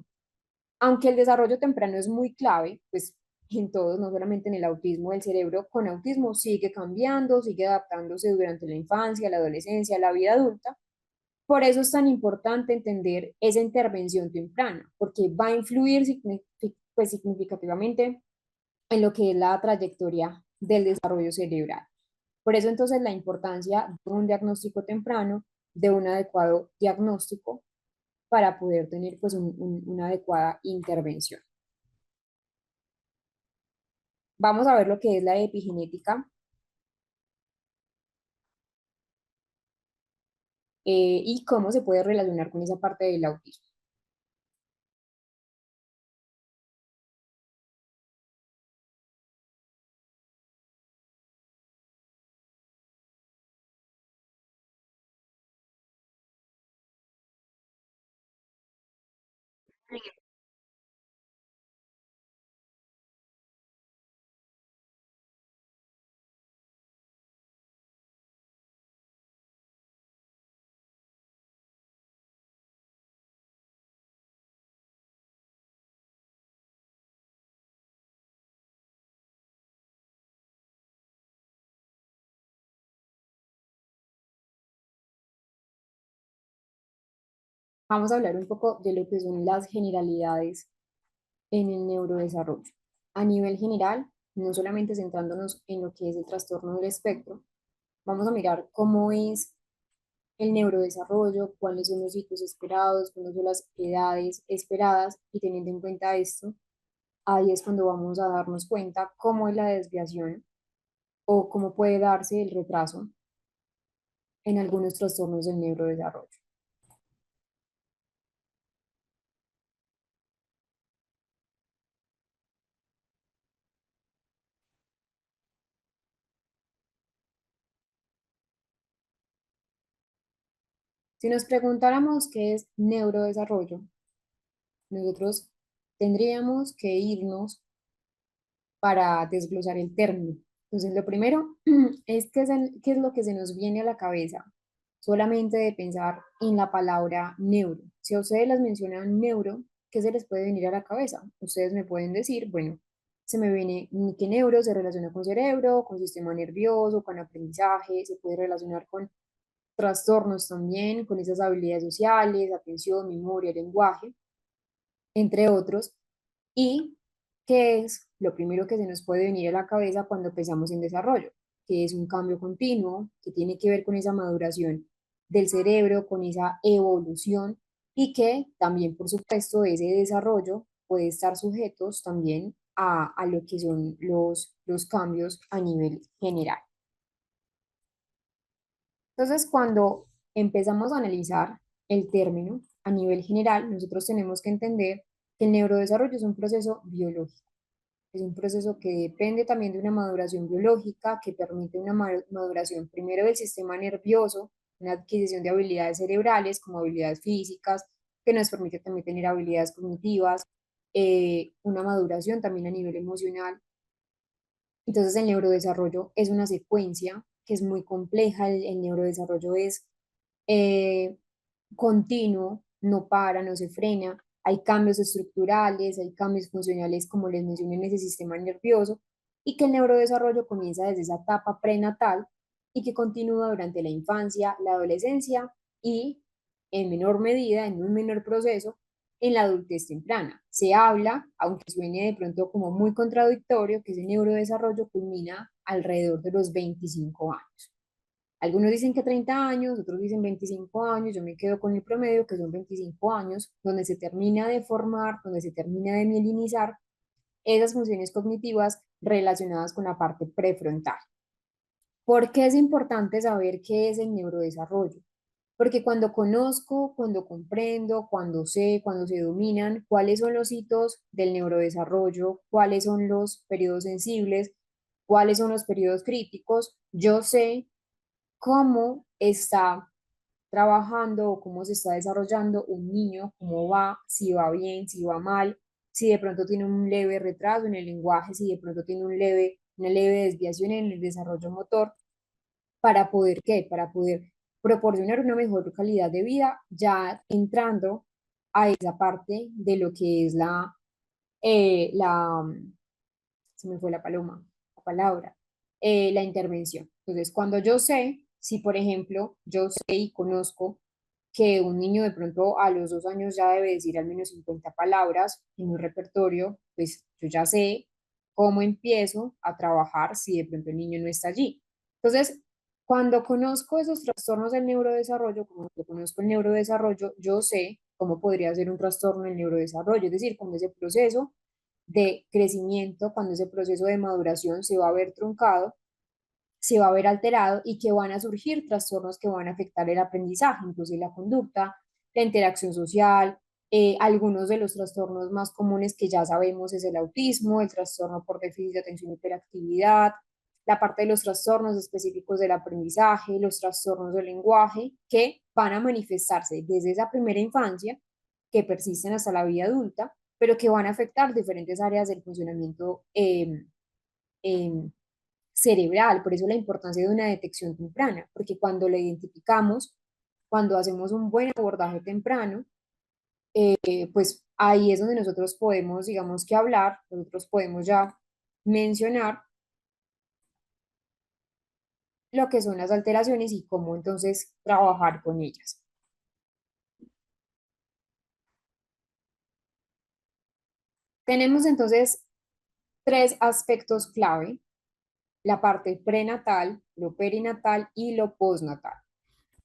Aunque el desarrollo temprano es muy clave, pues en todos, no solamente en el autismo, el cerebro con autismo sigue cambiando, sigue adaptándose durante la infancia, la adolescencia, la vida adulta. Por eso es tan importante entender esa intervención temprana, porque va a influir pues, significativamente en lo que es la trayectoria del desarrollo cerebral. Por eso entonces la importancia de un diagnóstico temprano, de un adecuado diagnóstico para poder tener pues una adecuada intervención. Vamos a ver lo que es la epigenética y cómo se puede relacionar con esa parte del autismo. Vamos a hablar un poco de lo que son las generalidades en el neurodesarrollo. A nivel general, no solamente centrándonos en lo que es el trastorno del espectro, vamos a mirar cómo es el neurodesarrollo, cuáles son los hitos esperados, cuáles son las edades esperadas y teniendo en cuenta esto, ahí es cuando vamos a darnos cuenta cómo es la desviación o cómo puede darse el retraso en algunos trastornos del neurodesarrollo. Si nos preguntáramos qué es neurodesarrollo, nosotros tendríamos que irnos para desglosar el término. Entonces, lo primero es qué es lo que se nos viene a la cabeza solamente de pensar en la palabra neuro. Si a ustedes las mencionan neuro, ¿qué se les puede venir a la cabeza? Ustedes me pueden decir, bueno, se me viene que neuro se relaciona con cerebro, con sistema nervioso, con aprendizaje, se puede relacionar con trastornos también, con esas habilidades sociales, atención, memoria, lenguaje, entre otros. ¿Y qué es lo primero que se nos puede venir a la cabeza cuando pensamos en desarrollo? Que es un cambio continuo, que tiene que ver con esa maduración del cerebro, con esa evolución y que también, por supuesto, ese desarrollo puede estar sujetos también a lo que son los cambios a nivel general. Entonces, cuando empezamos a analizar el término a nivel general, nosotros tenemos que entender que el neurodesarrollo es un proceso biológico. Es un proceso que depende también de una maduración biológica que permite una maduración primero del sistema nervioso, una adquisición de habilidades cerebrales como habilidades físicas, que nos permite también tener habilidades cognitivas, una maduración también a nivel emocional. Entonces el neurodesarrollo es una secuencia que es muy compleja, el neurodesarrollo es eh, continuo, no para, no se frena, hay cambios estructurales, hay cambios funcionales, como les mencioné, en ese sistema nervioso, y que el neurodesarrollo comienza desde esa etapa prenatal y que continúa durante la infancia, la adolescencia y, en menor medida, en un menor proceso, en la adultez temprana. Se habla, aunque suene de pronto como muy contradictorio, que ese neurodesarrollo culmina alrededor de los 25 años. Algunos dicen que 30 años, otros dicen 25 años, yo me quedo con el promedio que son 25 años, donde se termina de formar, donde se termina de mielinizar esas funciones cognitivas relacionadas con la parte prefrontal. ¿Por qué es importante saber qué es el neurodesarrollo? Porque cuando conozco, cuando comprendo, cuando sé, cuando se dominan cuáles son los hitos del neurodesarrollo, cuáles son los periodos sensibles, cuáles son los periodos críticos, yo sé cómo está trabajando o cómo se está desarrollando un niño, cómo va, si va bien, si va mal, si de pronto tiene un leve retraso en el lenguaje, si de pronto tiene una leve desviación en el desarrollo motor, para poder, ¿qué? Para poder proporcionar una mejor calidad de vida, ya entrando a esa parte de lo que es se me fue la paloma, la palabra, la intervención. Entonces, cuando yo sé, si por ejemplo yo sé y conozco que un niño de pronto a los 2 años ya debe decir al menos 50 palabras en un repertorio, pues yo ya sé cómo empiezo a trabajar si de pronto el niño no está allí. Entonces, cuando conozco esos trastornos del neurodesarrollo, como conozco el neurodesarrollo, yo sé cómo podría ser un trastorno del neurodesarrollo, es decir, cómo ese proceso de crecimiento, cuando ese proceso de maduración se va a ver truncado, se va a ver alterado y que van a surgir trastornos que van a afectar el aprendizaje, incluso la conducta, la interacción social. Algunos de los trastornos más comunes que ya sabemos es el autismo, el trastorno por déficit de atención y hiperactividad, la parte de los trastornos específicos del aprendizaje, los trastornos del lenguaje, que van a manifestarse desde esa primera infancia, que persisten hasta la vida adulta, pero que van a afectar diferentes áreas del funcionamiento eh, cerebral. Por eso la importancia de una detección temprana, porque cuando la identificamos, cuando hacemos un buen abordaje temprano, pues ahí es donde nosotros podemos, digamos que hablar, nosotros podemos ya mencionar lo que son las alteraciones y cómo entonces trabajar con ellas. Tenemos entonces tres aspectos clave: la parte prenatal, lo perinatal y lo postnatal.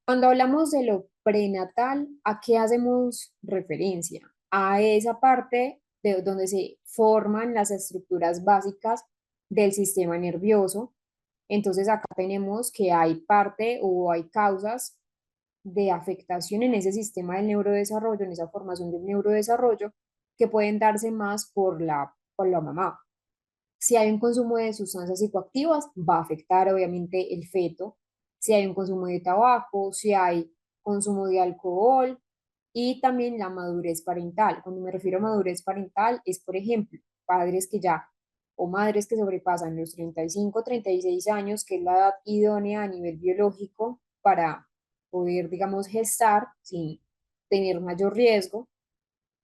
Cuando hablamos de lo prenatal, ¿a qué hacemos referencia? A esa parte de donde se forman las estructuras básicas del sistema nervioso, Entonces acá tenemos que hay parte o hay causas de afectación en ese sistema del neurodesarrollo, en esa formación del neurodesarrollo, que pueden darse más por la mamá. Si hay un consumo de sustancias psicoactivas, va a afectar obviamente el feto. Si hay un consumo de tabaco, si hay consumo de alcohol y también la madurez parental. Cuando me refiero a madurez parental es, por ejemplo, padres que ya o madres que sobrepasan los 35, 36 años, que es la edad idónea a nivel biológico para poder, digamos, gestar sin tener mayor riesgo.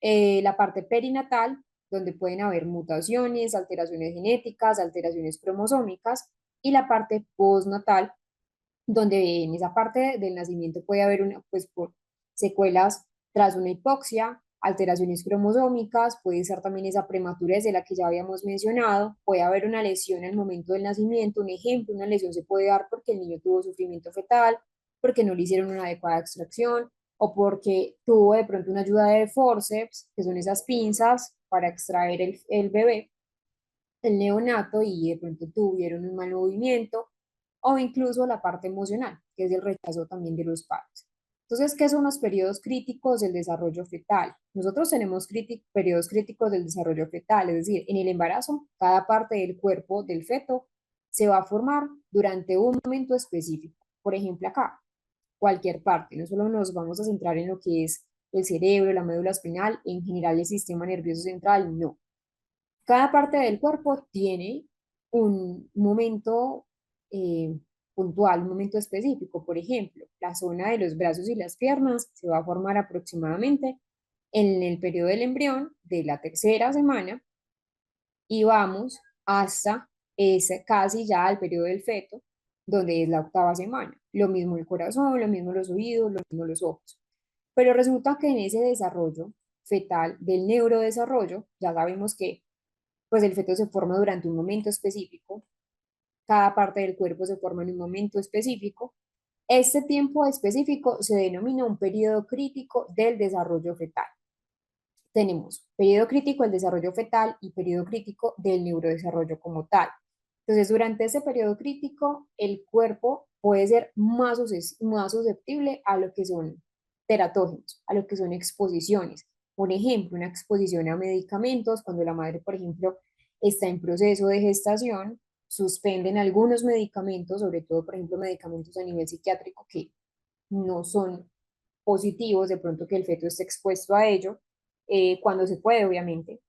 La parte perinatal, donde pueden haber mutaciones, alteraciones genéticas, alteraciones cromosómicas, y la parte postnatal, donde en esa parte del nacimiento puede haber pues, por secuelas tras una hipoxia, alteraciones cromosómicas, puede ser también esa prematurez de la que ya habíamos mencionado, puede haber una lesión al momento del nacimiento, un ejemplo, una lesión se puede dar porque el niño tuvo sufrimiento fetal, porque no le hicieron una adecuada extracción, o porque tuvo de pronto una ayuda de forceps, que son esas pinzas para extraer el bebé, el neonato, y de pronto tuvieron un mal movimiento, o incluso la parte emocional, que es el rechazo también de los padres. Entonces, ¿qué son los periodos críticos del desarrollo fetal? Nosotros tenemos periodos críticos del desarrollo fetal, es decir, en el embarazo, cada parte del cuerpo del feto se va a formar durante un momento específico. Por ejemplo, acá, cualquier parte, no solo nos vamos a centrar en lo que es el cerebro, la médula espinal, en general el sistema nervioso central, no. Cada parte del cuerpo tiene un momento eh, puntual, un momento específico. Por ejemplo, la zona de los brazos y las piernas se va a formar aproximadamente en el periodo del embrión de la tercera semana y vamos hasta ese, casi ya al periodo del feto, donde es la octava semana. Lo mismo el corazón, lo mismo los oídos, lo mismo los ojos. Pero resulta que en ese desarrollo fetal del neurodesarrollo, ya sabemos que pues el feto se forma durante un momento específico, cada parte del cuerpo se forma en un momento específico. Este tiempo específico se denomina un periodo crítico del desarrollo fetal. Tenemos periodo crítico del desarrollo fetal y periodo crítico del neurodesarrollo como tal. Entonces, durante ese periodo crítico, el cuerpo puede ser más susceptible a lo que son teratógenos, a lo que son exposiciones. Por ejemplo, una exposición a medicamentos, cuando la madre, por ejemplo, está en proceso de gestación, suspenden algunos medicamentos, sobre todo, por ejemplo, medicamentos a nivel psiquiátrico que no son positivos, de pronto que el feto esté expuesto a ello, cuando se puede, obviamente.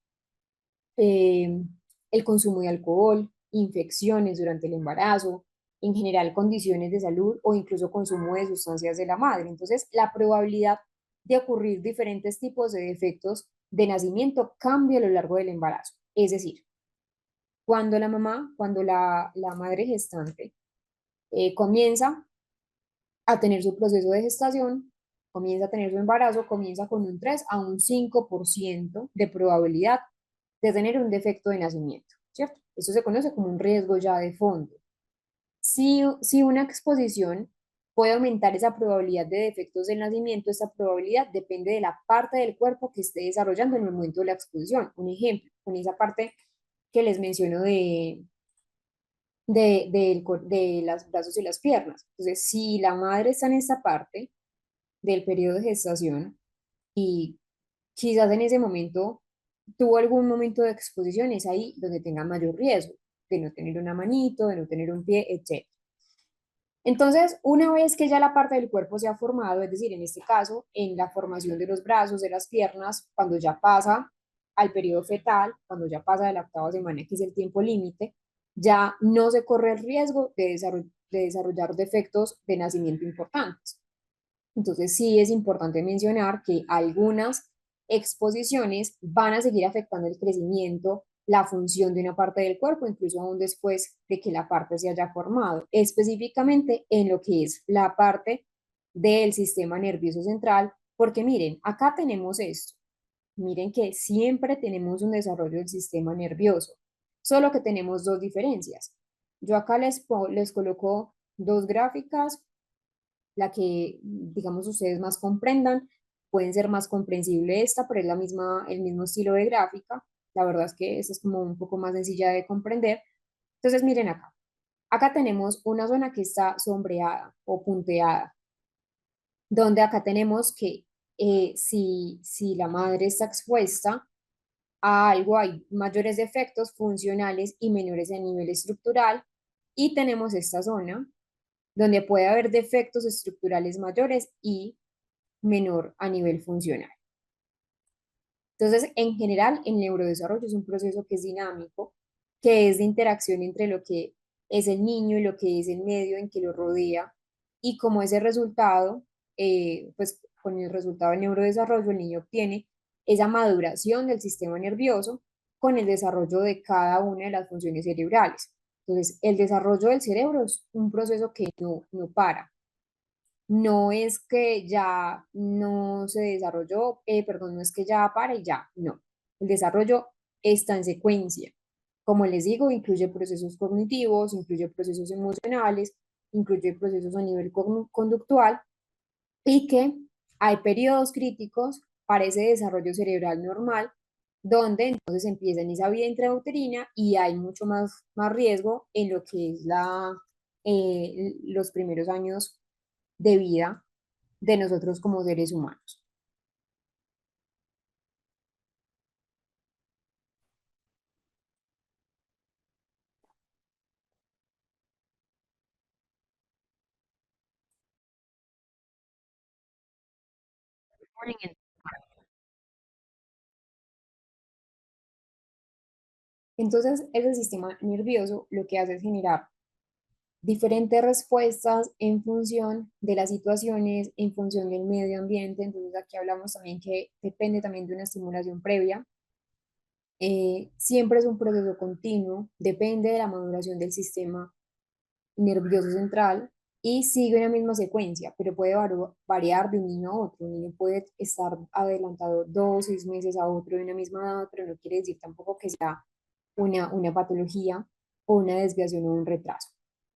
Eh, el consumo de alcohol, infecciones durante el embarazo, en general condiciones de salud o incluso consumo de sustancias de la madre. Entonces, la probabilidad de ocurrir diferentes tipos de defectos de nacimiento cambia a lo largo del embarazo. Es decir, cuando la mamá, cuando la madre gestante comienza a tener su proceso de gestación, comienza a tener su embarazo, comienza con un 3 a un 5% de probabilidad de tener un defecto de nacimiento, ¿cierto? Eso se conoce como un riesgo ya de fondo. Si una exposición puede aumentar esa probabilidad de defectos del nacimiento, esa probabilidad depende de la parte del cuerpo que esté desarrollando en el momento de la exposición. Un ejemplo, con esa parte que les menciono de los brazos y las piernas. Entonces, si la madre está en esta parte del periodo de gestación y quizás en ese momento tuvo algún momento de exposición, es ahí donde tenga mayor riesgo de no tener una manito, de no tener un pie, etc. Entonces, una vez que ya la parte del cuerpo se ha formado, es decir, en este caso, en la formación de los brazos, de las piernas, cuando ya pasa al periodo fetal, cuando ya pasa de la octava semana, que es el tiempo límite, ya no se corre el riesgo de desarrollar defectos de nacimiento importantes. Entonces, sí es importante mencionar que algunas exposiciones van a seguir afectando el crecimiento, la función de una parte del cuerpo, incluso aún después de que la parte se haya formado, específicamente en lo que es la parte del sistema nervioso central, porque miren, acá tenemos esto, miren que siempre tenemos un desarrollo del sistema nervioso, solo que tenemos dos diferencias. Yo acá les coloco dos gráficas, la que, digamos, ustedes más comprendan. Pueden ser más comprensible esta, pero es el mismo estilo de gráfica. La verdad es que esta es como un poco más sencilla de comprender. Entonces, miren acá. Acá tenemos una zona que está sombreada o punteada, donde acá tenemos que si la madre está expuesta a algo, hay mayores efectos funcionales y menores a nivel estructural, y tenemos esta zona donde puede haber defectos estructurales mayores y menor a nivel funcional. Entonces, en general, el neurodesarrollo es un proceso que es dinámico, que es de interacción entre lo que es el niño y lo que es el medio en que lo rodea, y como ese resultado, pues con el resultado del neurodesarrollo, el niño obtiene esa maduración del sistema nervioso con el desarrollo de cada una de las funciones cerebrales. Entonces, el desarrollo del cerebro es un proceso que no para. No es que ya no se desarrolló, perdón, no es que ya para y ya, no. El desarrollo está en secuencia. Como les digo, incluye procesos cognitivos, incluye procesos emocionales, incluye procesos a nivel conductual, y que hay periodos críticos para ese desarrollo cerebral normal, donde entonces empieza en esa vida intrauterina y hay mucho más riesgo en lo que es los primeros años de vida de nosotros como seres humanos. Recording in Entonces, ese sistema nervioso lo que hace es generar diferentes respuestas en función de las situaciones, en función del medio ambiente. Entonces, aquí hablamos también que depende también de una estimulación previa. Siempre es un proceso continuo, depende de la maduración del sistema nervioso central y sigue una misma secuencia, pero puede variar de un niño a otro. Un niño puede estar adelantado 2, 6 meses a otro de una misma edad, pero no quiere decir tampoco que sea una patología o una desviación o un retraso.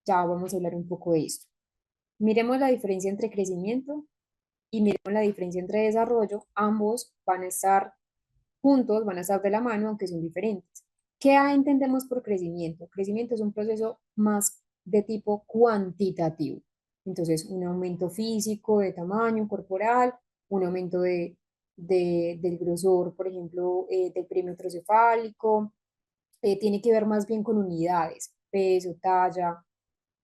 Ya vamos a hablar un poco de esto. Miremos la diferencia entre crecimiento y miremos la diferencia entre desarrollo. Ambos van a estar juntos, van a estar de la mano, aunque son diferentes. ¿Qué entendemos por crecimiento? Crecimiento es un proceso más de tipo cuantitativo. Entonces, un aumento físico de tamaño corporal, un aumento del grosor, por ejemplo, del perímetro cefálico, tiene que ver más bien con unidades, peso, talla,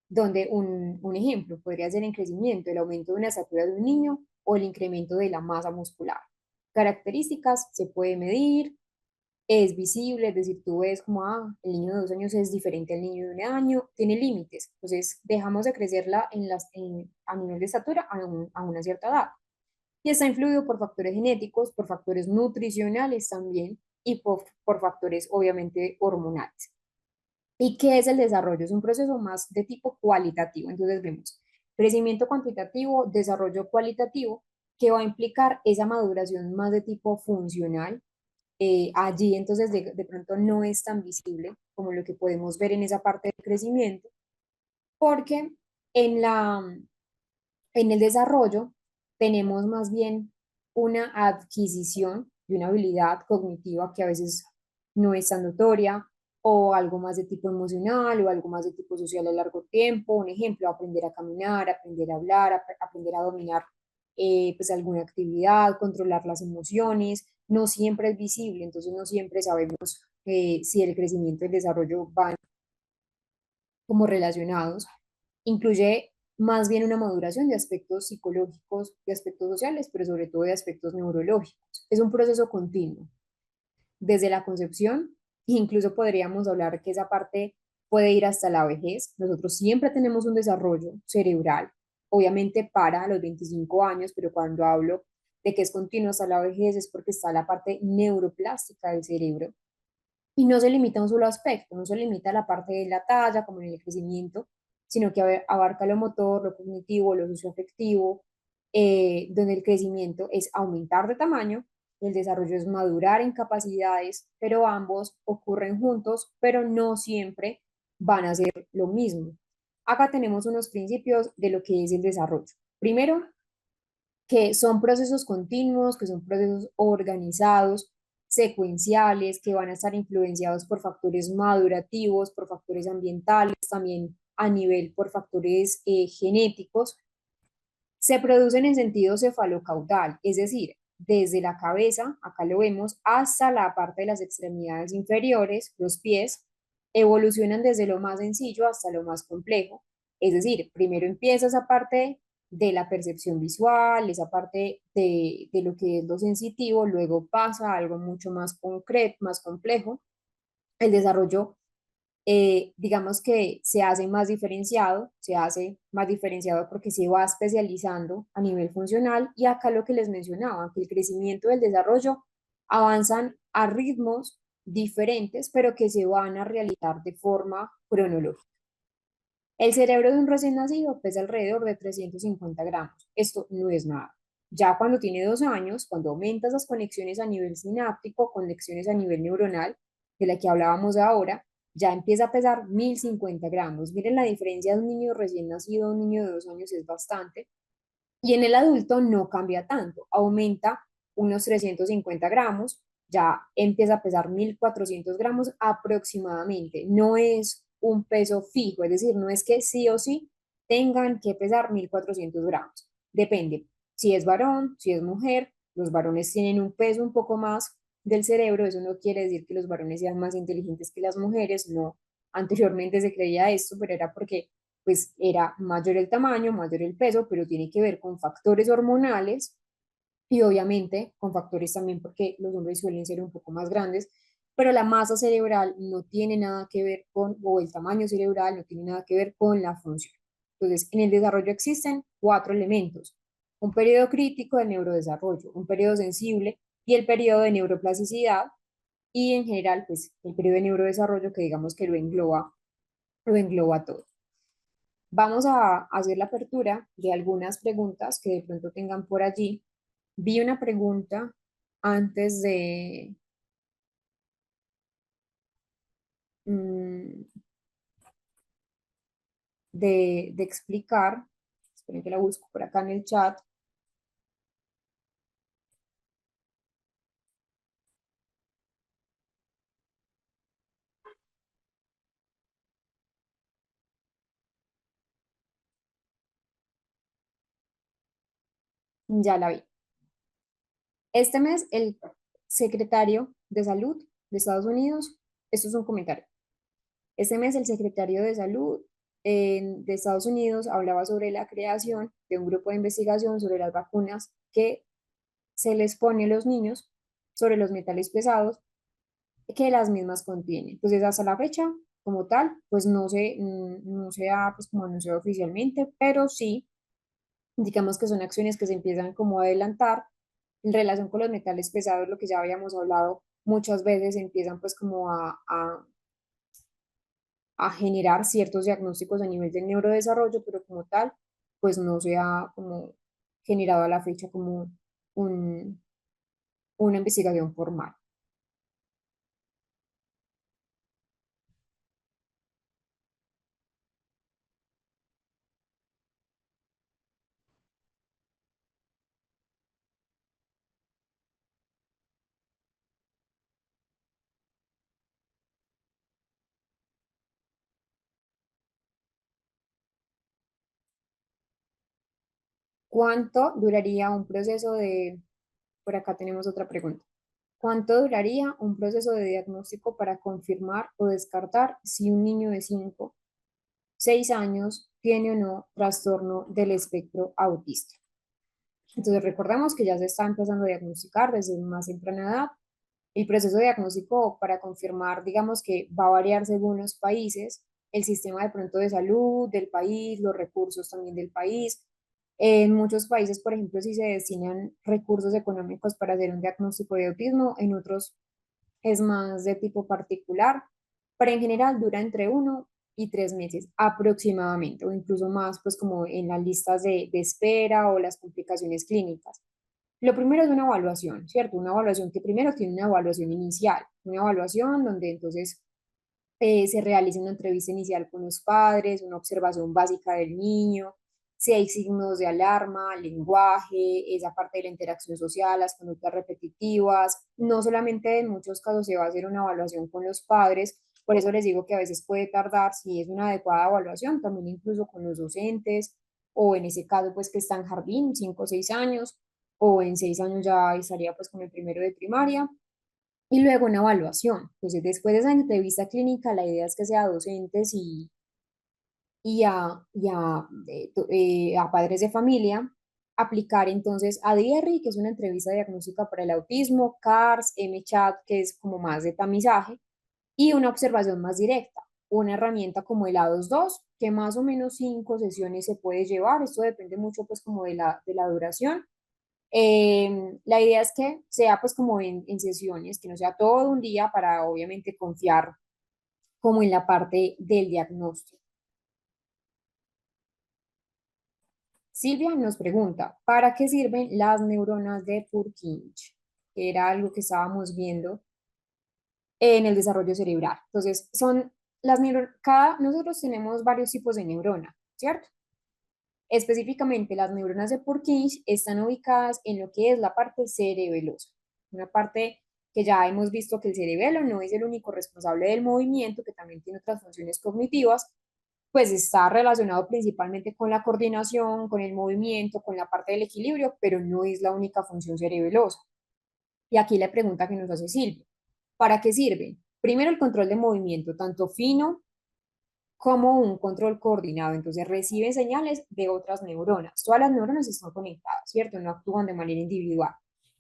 donde un ejemplo podría ser en crecimiento, el aumento de una estatura de un niño o el incremento de la masa muscular. Características se puede medir, es visible, es decir, tú ves como, el niño de 2 años es diferente al niño de 1 año, tiene límites, entonces dejamos de crecerla a nivel de estatura a una cierta edad. Y está influido por factores genéticos, por factores nutricionales también y por factores obviamente hormonales. ¿Y qué es el desarrollo? Es un proceso más de tipo cualitativo. Entonces vemos crecimiento cuantitativo, desarrollo cualitativo, que va a implicar esa maduración más de tipo funcional. Allí entonces de pronto no es tan visible como lo que podemos ver en esa parte del crecimiento, porque en en el desarrollo tenemos más bien una adquisición de una habilidad cognitiva que a veces no es tan notoria, o algo más de tipo emocional o algo más de tipo social a largo tiempo. Un ejemplo, aprender a caminar, aprender a hablar, aprender a dominar pues alguna actividad, controlar las emociones. No siempre es visible, entonces no siempre sabemos si el crecimiento y el desarrollo van como relacionados. Incluye más bien una maduración de aspectos psicológicos, de aspectos sociales, pero sobre todo de aspectos neurológicos. Es un proceso continuo, desde la concepción, incluso podríamos hablar que esa parte puede ir hasta la vejez. Nosotros siempre tenemos un desarrollo cerebral, obviamente para los 25 años, pero cuando hablo de que es continuo hasta la vejez es porque está la parte neuroplástica del cerebro. Y no se limita a un solo aspecto, no se limita a la parte de la talla, como en el crecimiento, sino que abarca lo motor, lo cognitivo, lo socioafectivo, donde el crecimiento es aumentar de tamaño, el desarrollo es madurar en capacidades, pero ambos ocurren juntos, pero no siempre van a ser lo mismo. Acá tenemos unos principios de lo que es el desarrollo. Primero, que son procesos continuos, que son procesos organizados, secuenciales, que van a estar influenciados por factores madurativos, por factores ambientales, también a nivel por factores genéticos, se producen en sentido cefalocaudal, es decir, desde la cabeza, acá lo vemos, hasta la parte de las extremidades inferiores, los pies, evolucionan desde lo más sencillo hasta lo más complejo. Es decir, primero empieza esa parte de la percepción visual, esa parte de lo que es lo sensitivo, luego pasa a algo mucho más concreto, más complejo. El desarrollo digamos que se hace más diferenciado porque se va especializando a nivel funcional y acá lo que les mencionaba, que el crecimiento y el desarrollo avanzan a ritmos diferentes, pero que se van a realizar de forma cronológica. El cerebro de un recién nacido pesa alrededor de 350 gramos. Esto no es nada. Ya cuando tiene 2 años, cuando aumenta esas conexiones a nivel sináptico, conexiones a nivel neuronal, de la que hablábamos ahora, ya empieza a pesar 1050 gramos. Miren la diferencia de un niño recién nacido a un niño de 2 años es bastante. Y en el adulto no cambia tanto, aumenta unos 350 gramos, ya empieza a pesar 1400 gramos aproximadamente. No es un peso fijo, es decir, no es que sí o sí tengan que pesar 1400 gramos. Depende si es varón, si es mujer. Los varones tienen un peso un poco más del cerebro, eso no quiere decir que los varones sean más inteligentes que las mujeres, no. Anteriormente se creía esto, pero era porque pues era mayor el tamaño, mayor el peso, pero tiene que ver con factores hormonales y obviamente con factores también porque los hombres suelen ser un poco más grandes, pero la masa cerebral no tiene nada que ver con, o el tamaño cerebral no tiene nada que ver con la función. Entonces, en el desarrollo existen 4 elementos: un periodo crítico de neurodesarrollo, un periodo sensible y el periodo de neuroplasticidad, y en general, pues el periodo de neurodesarrollo que digamos que lo engloba todo. Vamos a hacer la apertura de algunas preguntas que de pronto tengan por allí. Vi una pregunta antes mm, de explicar. Esperen que la busco por acá en el chat. Ya la vi. Este mes, el secretario de Salud de Estados Unidos, esto es un comentario. Este mes, el secretario de Salud de Estados Unidos hablaba sobre la creación de un grupo de investigación sobre las vacunas que se les pone a los niños sobre los metales pesados que las mismas contienen. Entonces, hasta la fecha, como tal, pues no se ha pues, como anunciado oficialmente, pero sí, digamos que son acciones que se empiezan como a adelantar en relación con los metales pesados, lo que ya habíamos hablado muchas veces, empiezan pues como a generar ciertos diagnósticos a nivel del neurodesarrollo, pero como tal, pues no se ha como generado a la fecha como un, una investigación formal. ¿Cuánto duraría un proceso de, por acá tenemos otra pregunta? ¿Cuánto duraría un proceso de diagnóstico para confirmar o descartar si un niño de 5, 6 años tiene o no trastorno del espectro autista? Entonces recordemos que ya se está empezando a diagnosticar desde más temprana edad. El proceso de diagnóstico para confirmar, digamos que va a variar según los países, el sistema de pronto de salud del país, los recursos también del país. En muchos países, por ejemplo, si se destinan recursos económicos para hacer un diagnóstico de autismo, en otros es más de tipo particular, pero en general dura entre 1 y 3 meses aproximadamente, o incluso más, pues como en las listas de espera o las complicaciones clínicas. Lo primero es una evaluación, ¿cierto? Una evaluación que primero tiene una evaluación inicial, una evaluación donde entonces se realiza una entrevista inicial con los padres, una observación básica del niño, si hay signos de alarma, lenguaje, esa parte de la interacción social, las conductas repetitivas. No solamente en muchos casos se va a hacer una evaluación con los padres, Por eso les digo que a veces puede tardar, si es una adecuada evaluación, también incluso con los docentes, o en ese caso, pues que está en jardín, 5 o 6 años, o en 6 años ya estaría pues con el primero de primaria, y luego una evaluación. Entonces, después de esa entrevista clínica, la idea es que sea docentes y a padres de familia, aplicar entonces a DIERRI, que es una entrevista diagnóstica para el autismo, CARS, MChat, que es como más de tamizaje, y una observación más directa, una herramienta como el A22, que más o menos 5 sesiones se puede llevar. Esto depende mucho pues como de la duración. La idea es que sea pues como en sesiones, que no sea todo un día para obviamente confiar como en la parte del diagnóstico. Silvia nos pregunta, ¿para qué sirven las neuronas de Purkinje? Que era algo que estábamos viendo en el desarrollo cerebral. Entonces, son las neuronas, nosotros tenemos varios tipos de neurona, ¿cierto? Específicamente, las neuronas de Purkinje están ubicadas en lo que es la parte cerebelosa, una parte que ya hemos visto que el cerebelo no es el único responsable del movimiento, que también tiene otras funciones cognitivas, pues está relacionado principalmente con la coordinación, con el movimiento, con la parte del equilibrio, pero no es la única función cerebelosa. Y aquí la pregunta que nos hace Silvia, ¿para qué sirven? Primero, el control de movimiento, tanto fino como un control coordinado. Entonces, reciben señales de otras neuronas. Todas las neuronas están conectadas, ¿cierto? No actúan de manera individual.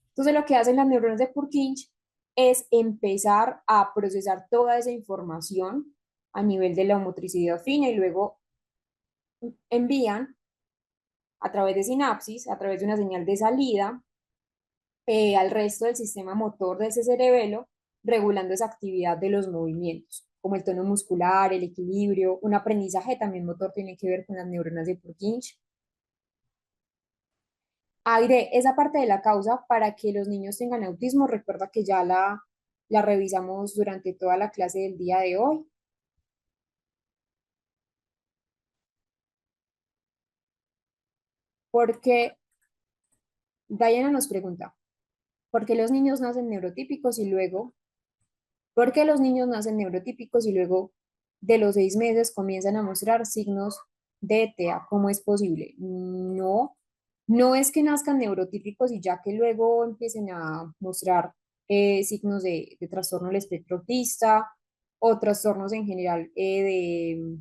Entonces, lo que hacen las neuronas de Purkinje es empezar a procesar toda esa información a nivel de la motricidad fina y luego envían a través de sinapsis, a través de una señal de salida, al resto del sistema motor de ese cerebelo, regulando esa actividad de los movimientos, como el tono muscular, el equilibrio, un aprendizaje también motor tiene que ver con las neuronas de Purkinje. Aire, esa parte de la causa para que los niños tengan autismo, recuerda que ya la revisamos durante toda la clase del día de hoy, porque Diana nos pregunta, ¿por qué los niños nacen neurotípicos y luego ¿por qué los niños nacen neurotípicos y luego de los 6 meses comienzan a mostrar signos de TEA? ¿Cómo es posible? No, no es que nazcan neurotípicos y ya que luego empiecen a mostrar signos de trastorno del espectro autista o trastornos en general de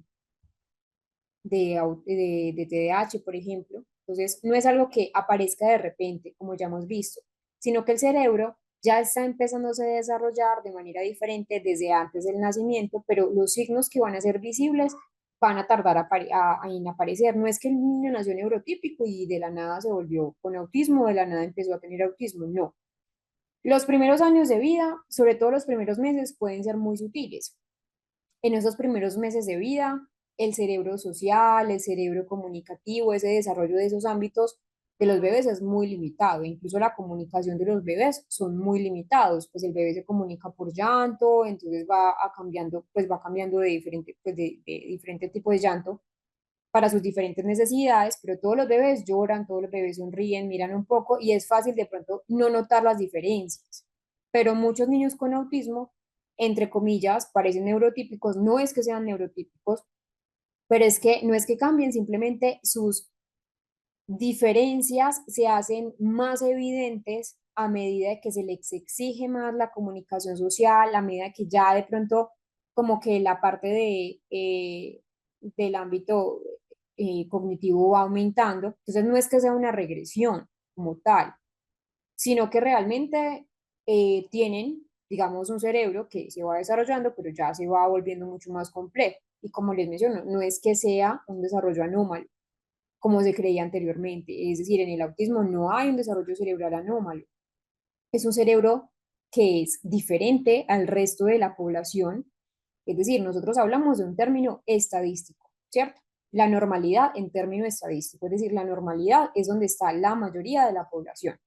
TDAH, por ejemplo. Entonces, no es algo que aparezca de repente, como ya hemos visto, sino que el cerebro ya está empezándose a desarrollar de manera diferente desde antes del nacimiento, pero los signos que van a ser visibles van a tardar en aparecer. No es que el niño nació neurotípico y de la nada se volvió con autismo, de la nada empezó a tener autismo, no. Los primeros años de vida, sobre todo los primeros meses, pueden ser muy sutiles. En esos primeros meses de vida, el cerebro social, el cerebro comunicativo, ese desarrollo de esos ámbitos de los bebés es muy limitado. Incluso la comunicación de los bebés son muy limitados. Pues el bebé se comunica por llanto, entonces va cambiando de diferente, pues de diferente tipo de llanto para sus diferentes necesidades, pero todos los bebés lloran, todos los bebés sonríen, miran un poco y es fácil de pronto no notar las diferencias. Pero muchos niños con autismo, entre comillas, parecen neurotípicos, no es que sean neurotípicos, pero es que no es que cambien, simplemente sus diferencias se hacen más evidentes a medida que se les exige más la comunicación social, a medida que ya de pronto como que la parte del ámbito cognitivo va aumentando. Entonces no es que sea una regresión como tal, sino que realmente tienen, digamos, un cerebro que se va desarrollando, pero ya se va volviendo mucho más complejo. Y como les menciono, no es que sea un desarrollo anómalo, como se creía anteriormente. Es decir, en el autismo no hay un desarrollo cerebral anómalo. Es un cerebro que es diferente al resto de la población. Es decir, nosotros hablamos de un término estadístico, ¿cierto? La normalidad en término estadístico, es decir, la normalidad es donde está la mayoría de la población.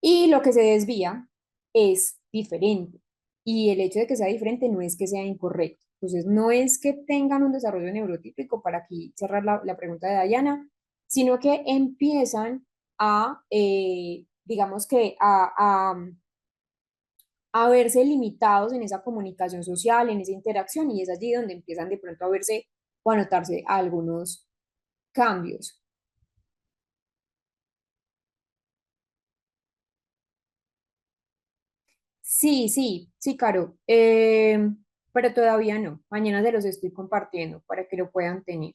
Y lo que se desvía es diferente. Y el hecho de que sea diferente no es que sea incorrecto. Entonces, no es que tengan un desarrollo neurotípico, para aquí cerrar la pregunta de Dayana, sino que empiezan a, digamos que, a verse limitados en esa comunicación social, en esa interacción, y es allí donde empiezan de pronto a verse o a notarse algunos cambios. Sí, sí, sí, Caro, pero todavía no. Mañana se los estoy compartiendo para que lo puedan tener.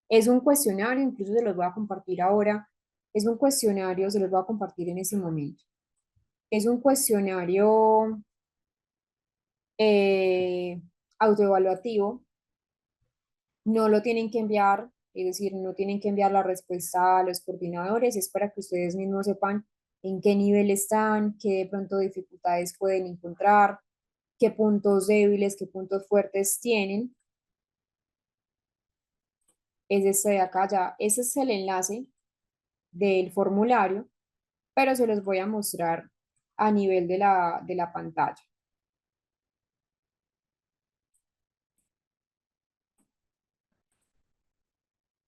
Es un cuestionario, incluso se los voy a compartir ahora. Es un cuestionario, se los voy a compartir en ese momento. Es un cuestionario eh, autoevaluativo. No lo tienen que enviar, es decir, no tienen que enviar la respuesta a los coordinadores, es para que ustedes mismos sepan en qué nivel están, qué de pronto dificultades pueden encontrar, qué puntos débiles, qué puntos fuertes tienen. Es este de acá ya, ese es el enlace del formulario, pero se los voy a mostrar a nivel de la pantalla.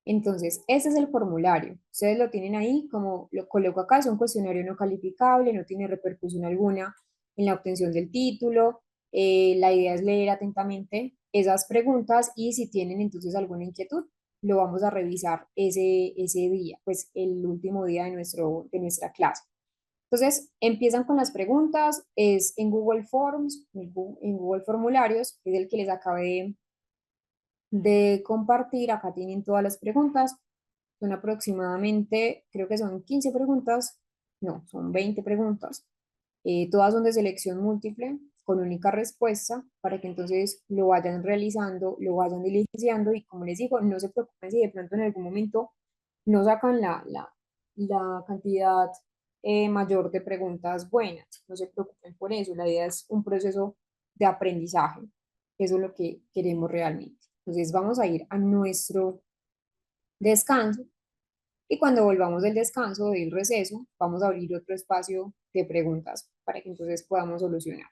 Entonces, ese es el formulario. Ustedes lo tienen ahí, como lo coloco acá, es un cuestionario no calificable, no tiene repercusión alguna en la obtención del título. La idea es leer atentamente esas preguntas y si tienen entonces alguna inquietud, lo vamos a revisar ese día, pues el último día de, de nuestra clase. Entonces, empiezan con las preguntas, es en Google Forms, en Google Formularios, es el que les acabé de compartir. Acá tienen todas las preguntas. Son aproximadamente, creo que son 15 preguntas, no, son 20 preguntas. Todas son de selección múltiple, con única respuesta, para que entonces lo vayan realizando, lo vayan diligenciando y como les digo, no se preocupen si de pronto en algún momento no sacan la cantidad mayor de preguntas buenas. No se preocupen por eso. La idea es un proceso de aprendizaje. Eso es lo que queremos realmente. Entonces vamos a ir a nuestro descanso y cuando volvamos del descanso, del receso, vamos a abrir otro espacio de preguntas para que entonces podamos solucionar.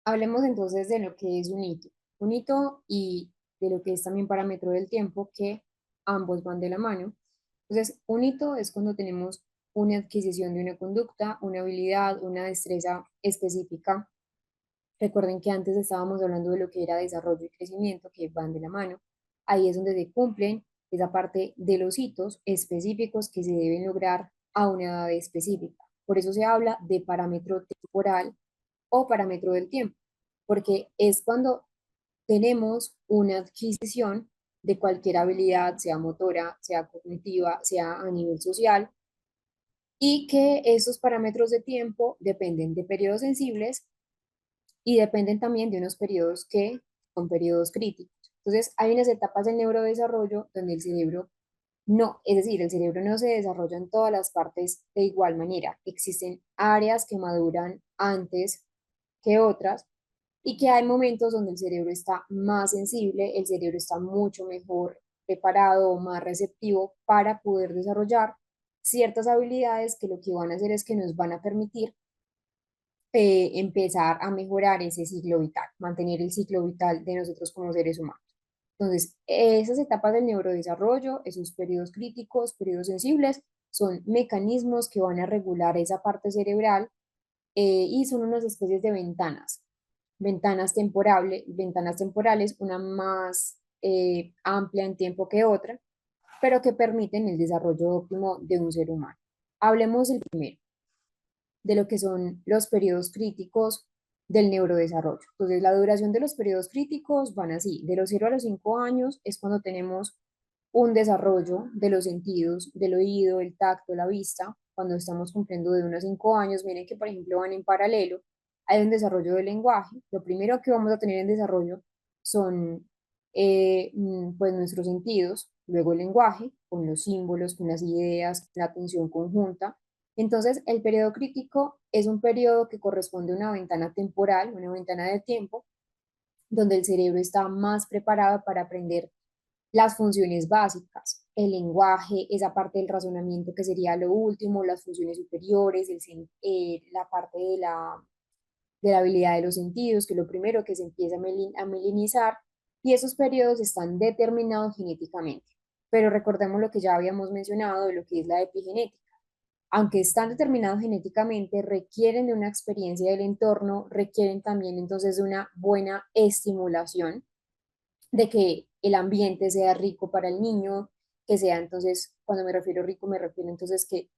Hablemos entonces de lo que es un hito y de lo que es también parámetro del tiempo, que ambos van de la mano. Entonces, un hito es cuando tenemos una adquisición de una conducta, una habilidad, una destreza específica. Recuerden que antes estábamos hablando de lo que era desarrollo y crecimiento, que van de la mano. Ahí es donde se cumplen esa parte de los hitos específicos que se deben lograr a una edad específica. Por eso se habla de parámetro temporal o parámetro del tiempo, porque es cuando tenemos una adquisición de cualquier habilidad, sea motora, sea cognitiva, sea a nivel social, y que esos parámetros de tiempo dependen de periodos sensibles y dependen también de unos periodos que son periodos críticos. Entonces, hay unas etapas del neurodesarrollo donde el cerebro no, es decir, el cerebro no se desarrolla en todas las partes de igual manera. Existen áreas que maduran antes que otras y que hay momentos donde el cerebro está más sensible, el cerebro está mucho mejor preparado o más receptivo para poder desarrollar ciertas habilidades que lo que van a hacer es que nos van a permitir empezar a mejorar ese ciclo vital, mantener el ciclo vital de nosotros como seres humanos. Entonces, esas etapas del neurodesarrollo, esos periodos críticos, periodos sensibles, son mecanismos que van a regular esa parte cerebral y son unas especies de ventanas, ventanas temporales, una más amplia en tiempo que otra, pero que permiten el desarrollo óptimo de un ser humano. Hablemos del primero, de lo que son los periodos críticos del neurodesarrollo. Entonces, la duración de los periodos críticos van así, de los 0 a los 5 años es cuando tenemos un desarrollo de los sentidos, del oído, el tacto, la vista, cuando estamos cumpliendo de 1 a 5 años, miren que por ejemplo van en paralelo, hay un desarrollo del lenguaje. Lo primero que vamos a tener en desarrollo son pues nuestros sentidos, luego el lenguaje, con los símbolos, con las ideas, la atención conjunta. Entonces, el periodo crítico es un periodo que corresponde a una ventana temporal, una ventana de tiempo, donde el cerebro está más preparado para aprender las funciones básicas, el lenguaje, esa parte del razonamiento que sería lo último, las funciones superiores, la parte de la habilidad de los sentidos, que es lo primero que se empieza a melinizar, y esos periodos están determinados genéticamente. Pero recordemos lo que ya habíamos mencionado de lo que es la epigenética. Aunque están determinados genéticamente, requieren de una experiencia del entorno, requieren también entonces de una buena estimulación, de que el ambiente sea rico para el niño, que sea entonces, cuando me refiero rico, me refiero entonces que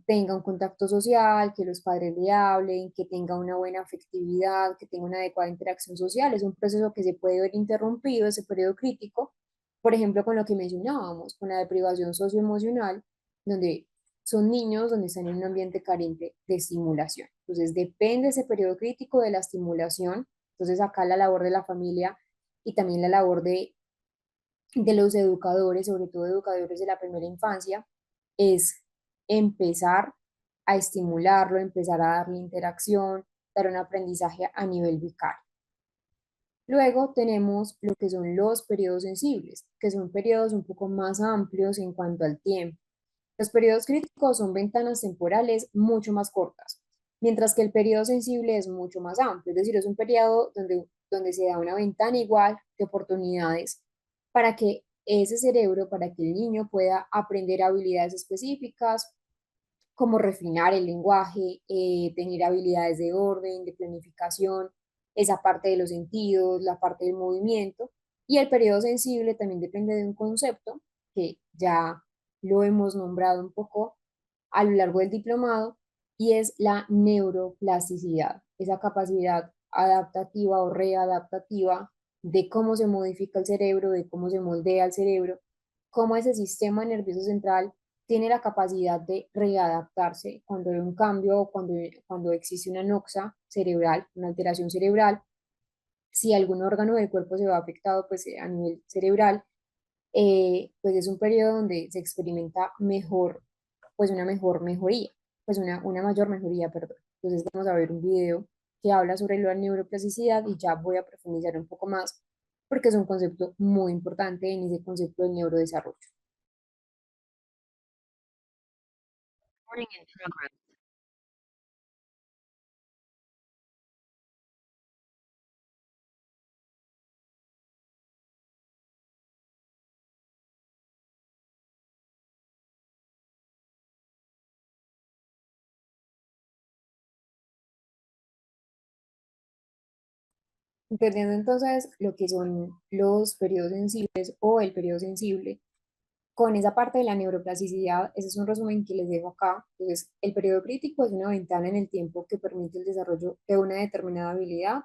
tenga un contacto social, que los padres le hablen, que tenga una buena afectividad, que tenga una adecuada interacción social. Es un proceso que se puede ver interrumpido, ese periodo crítico, por ejemplo, con lo que mencionábamos, con la deprivación socioemocional, donde son niños donde están en un ambiente carente de estimulación. Entonces, depende ese periodo crítico de la estimulación. Entonces, acá la labor de la familia y también la labor de los educadores, sobre todo educadores de la primera infancia, es empezar a estimularlo, empezar a darle interacción, dar un aprendizaje a nivel vicario. Luego tenemos lo que son los periodos sensibles, que son periodos un poco más amplios en cuanto al tiempo. Los periodos críticos son ventanas temporales mucho más cortas, mientras que el periodo sensible es mucho más amplio, es decir, es un periodo donde se da una ventana igual de oportunidades para que ese cerebro, para que el niño pueda aprender habilidades específicas, como refinar el lenguaje, tener habilidades de orden, de planificación, esa parte de los sentidos, la parte del movimiento. Y el periodo sensible también depende de un concepto que ya lo hemos nombrado un poco a lo largo del diplomado, y es la neuroplasticidad, esa capacidad adaptativa o readaptativa de cómo se modifica el cerebro, de cómo se moldea el cerebro, cómo ese sistema nervioso central tiene la capacidad de readaptarse cuando hay un cambio o cuando existe una noxa cerebral, una alteración cerebral. Si algún órgano del cuerpo se va afectado, pues a nivel cerebral, pues es un periodo donde se experimenta mejor, pues una mejor mejoría, pues una mayor mejoría, perdón. Entonces vamos a ver un video que habla sobre la neuroplasticidad y ya voy a profundizar un poco más porque es un concepto muy importante en ese concepto del neurodesarrollo. Recording in progress. Entendiendo entonces lo que son los periodos sensibles o el periodo sensible, con esa parte de la neuroplasticidad, ese es un resumen que les dejo acá. Entonces, el periodo crítico es una ventana en el tiempo que permite el desarrollo de una determinada habilidad.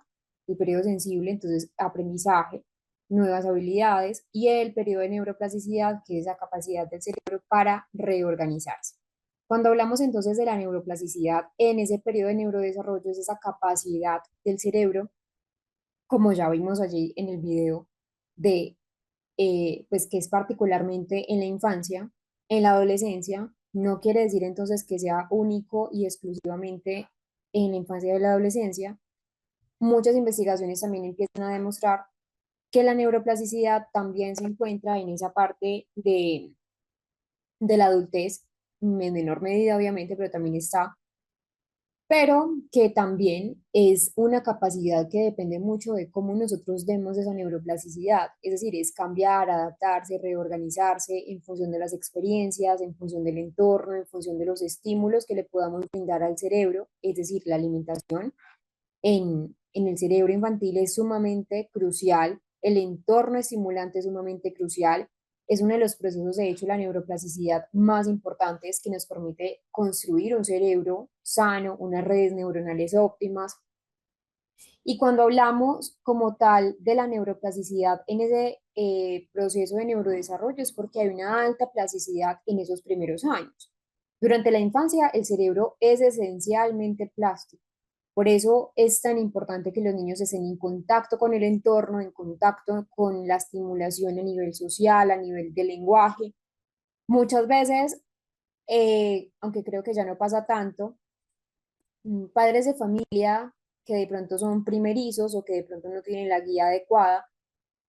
El periodo sensible, entonces, aprendizaje, nuevas habilidades, y el periodo de neuroplasticidad, que es la capacidad del cerebro para reorganizarse. Cuando hablamos entonces de la neuroplasticidad, en ese periodo de neurodesarrollo es esa capacidad del cerebro, como ya vimos allí en el video, de pues que es particularmente en la infancia, en la adolescencia. No quiere decir entonces que sea único y exclusivamente en la infancia y la adolescencia. Muchas investigaciones también empiezan a demostrar que la neuroplasticidad también se encuentra en esa parte de la adultez, en menor medida obviamente, pero también está, pero que también es una capacidad que depende mucho de cómo nosotros demos esa neuroplasticidad, es decir, es cambiar, adaptarse, reorganizarse en función de las experiencias, en función del entorno, en función de los estímulos que le podamos brindar al cerebro, es decir, la alimentación en el cerebro infantil es sumamente crucial, el entorno estimulante es sumamente crucial, es uno de los procesos, de hecho, la neuroplasticidad más importantes que nos permite construir un cerebro sano, unas redes neuronales óptimas. Y cuando hablamos como tal de la neuroplasticidad en ese proceso de neurodesarrollo es porque hay una alta plasticidad en esos primeros años. Durante la infancia, el cerebro es esencialmente plástico. Por eso es tan importante que los niños estén en contacto con el entorno, en contacto con la estimulación a nivel social, a nivel de lenguaje. Muchas veces, aunque creo que ya no pasa tanto, padres de familia que de pronto son primerizos o que de pronto no tienen la guía adecuada,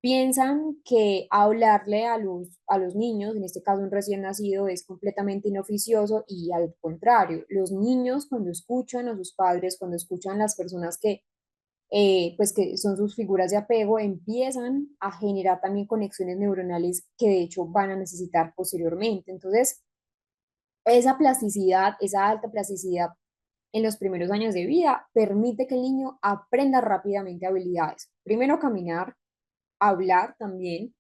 piensan que hablarle a los niños, en este caso un recién nacido, es completamente inoficioso y al contrario, los niños cuando escuchan a sus padres, cuando escuchan las personas pues que son sus figuras de apego, empiezan a generar también conexiones neuronales que de hecho van a necesitar posteriormente. Entonces, esa plasticidad, esa alta plasticidad en los primeros años de vida permite que el niño aprenda rápidamente habilidades. Primero caminar, hablar también,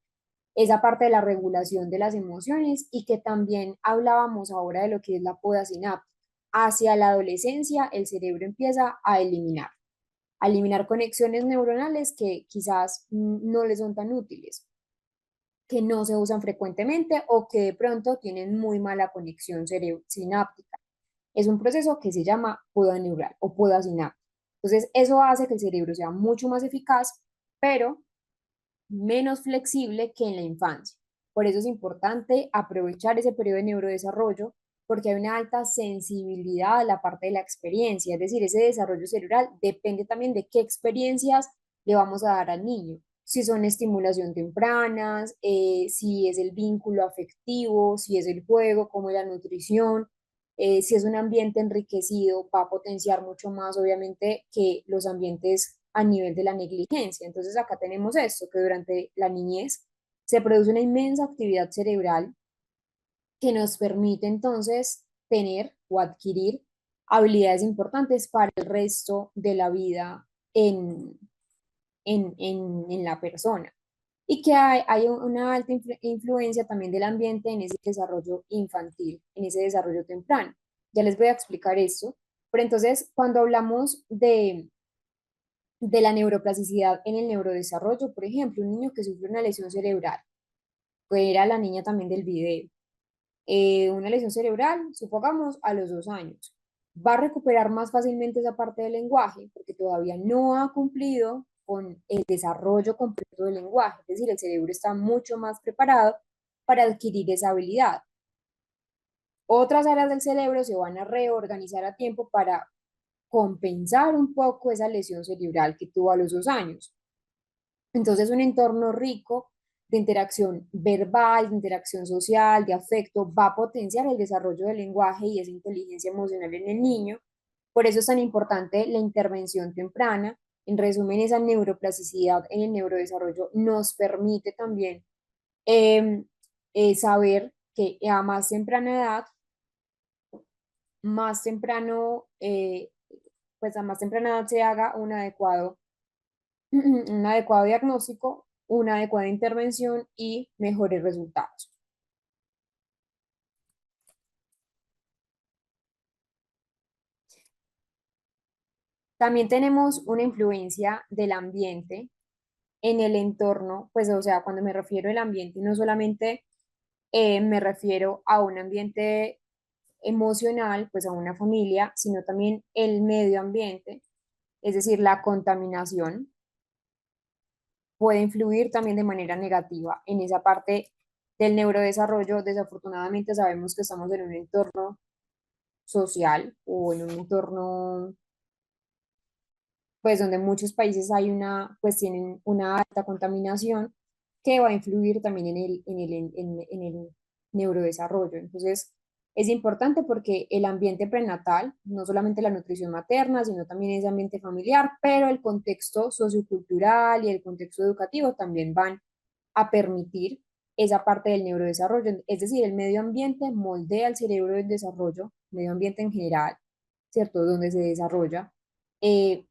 esa parte de la regulación de las emociones y que también hablábamos ahora de lo que es la poda sináptica. Hacia la adolescencia el cerebro empieza a eliminar conexiones neuronales que quizás no les son tan útiles, que no se usan frecuentemente o que de pronto tienen muy mala conexión sináptica. Es un proceso que se llama poda neural o poda sináptica. Entonces, eso hace que el cerebro sea mucho más eficaz, pero menos flexible que en la infancia. Por eso es importante aprovechar ese periodo de neurodesarrollo porque hay una alta sensibilidad a la parte de la experiencia, es decir, ese desarrollo cerebral depende también de qué experiencias le vamos a dar al niño, si son estimulación tempranas, si es el vínculo afectivo, si es el juego, como la nutrición, si es un ambiente enriquecido, va a potenciar mucho más, obviamente, que los ambientes a nivel de la negligencia. Entonces, acá tenemos esto, que durante la niñez se produce una inmensa actividad cerebral que nos permite entonces tener o adquirir habilidades importantes para el resto de la vida en la persona. Y que hay una alta influencia también del ambiente en ese desarrollo infantil, en ese desarrollo temprano. Ya les voy a explicar esto. Pero entonces, cuando hablamos de la neuroplasticidad en el neurodesarrollo, por ejemplo, un niño que sufre una lesión cerebral, que era la niña también del video, una lesión cerebral, supongamos, a los 2 años. Va a recuperar más fácilmente esa parte del lenguaje porque todavía no ha cumplido con el desarrollo completo del lenguaje. Es decir, el cerebro está mucho más preparado para adquirir esa habilidad. Otras áreas del cerebro se van a reorganizar a tiempo para compensar un poco esa lesión cerebral que tuvo a los 2 años. Entonces, un entorno rico de interacción verbal, de interacción social, de afecto, va a potenciar el desarrollo del lenguaje y esa inteligencia emocional en el niño. Por eso es tan importante la intervención temprana. En resumen, esa neuroplasticidad en el neurodesarrollo nos permite también eh, saber que a más temprana edad, más temprano, pues a más temprana edad se haga un adecuado diagnóstico, una adecuada intervención y mejores resultados. También tenemos una influencia del ambiente en el entorno, pues o sea, cuando me refiero al ambiente, no solamente me refiero a un ambiente emocional, pues a una familia, sino también el medio ambiente, es decir, la contaminación puede influir también de manera negativa en esa parte del neurodesarrollo. Desafortunadamente sabemos que estamos en un entorno social o en un entorno pues donde en muchos países hay pues tienen una alta contaminación que va a influir también en el neurodesarrollo. Entonces, es importante porque el ambiente prenatal, no solamente la nutrición materna, sino también ese ambiente familiar, pero el contexto sociocultural y el contexto educativo también van a permitir esa parte del neurodesarrollo. Es decir, el medio ambiente moldea el cerebro del desarrollo, medio ambiente en general, ¿cierto? Donde se desarrolla. eh,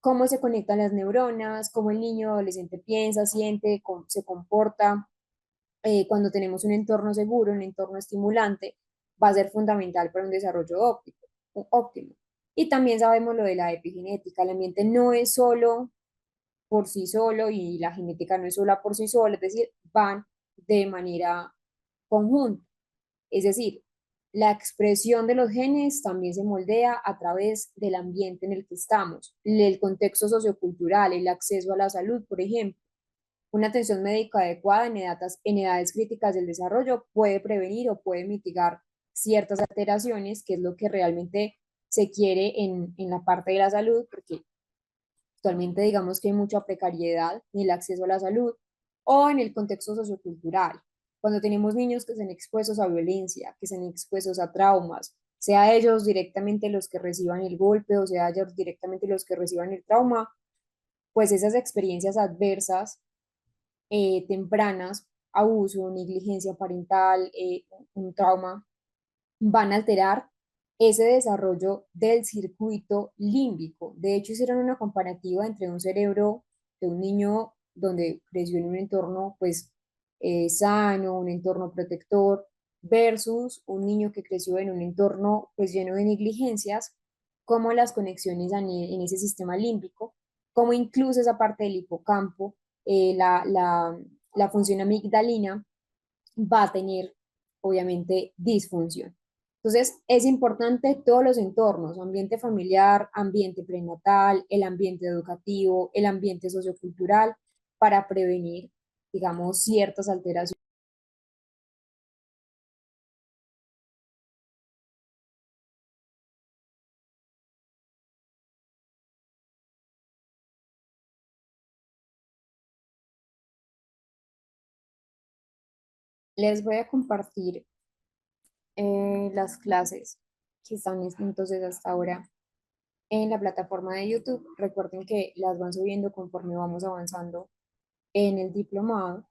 Cómo se conectan las neuronas, cómo el niño adolescente piensa, siente, se comporta. Cuando tenemos un entorno seguro, un entorno estimulante, va a ser fundamental para un desarrollo óptimo. Y también sabemos lo de la epigenética. El ambiente no es solo por sí solo y la genética no es sola por sí sola, es decir, van de manera conjunta. Es decir, La expresión de los genes también se moldea a través del ambiente en el que estamos, el contexto sociocultural, el acceso a la salud, por ejemplo. Una atención médica adecuada en edades críticas del desarrollo puede prevenir o puede mitigar ciertas alteraciones, que es lo que realmente se quiere en la parte de la salud, porque actualmente digamos que hay mucha precariedad en el acceso a la salud o en el contexto sociocultural. Cuando tenemos niños que están expuestos a violencia, que están expuestos a traumas, sea ellos directamente los que reciban el golpe o sea ellos directamente los que reciban el trauma, pues esas experiencias adversas tempranas, abuso, negligencia parental, un trauma, van a alterar ese desarrollo del circuito límbico. De hecho, hicieron una comparativa entre un cerebro de un niño donde creció en un entorno pues sano, un entorno protector, versus un niño que creció en un entorno pues lleno de negligencias, como las conexiones en ese sistema límbico, como incluso esa parte del hipocampo, la función amigdalina va a tener obviamente disfunción. Entonces, es importante todos los entornos, ambiente familiar, ambiente prenatal, el ambiente educativo, el ambiente sociocultural, para prevenir, digamos, ciertas alteraciones. Les voy a compartir las clases que están entonces hasta ahora en la plataforma de YouTube. Recuerden que las van subiendo conforme vamos avanzando en el diplomado.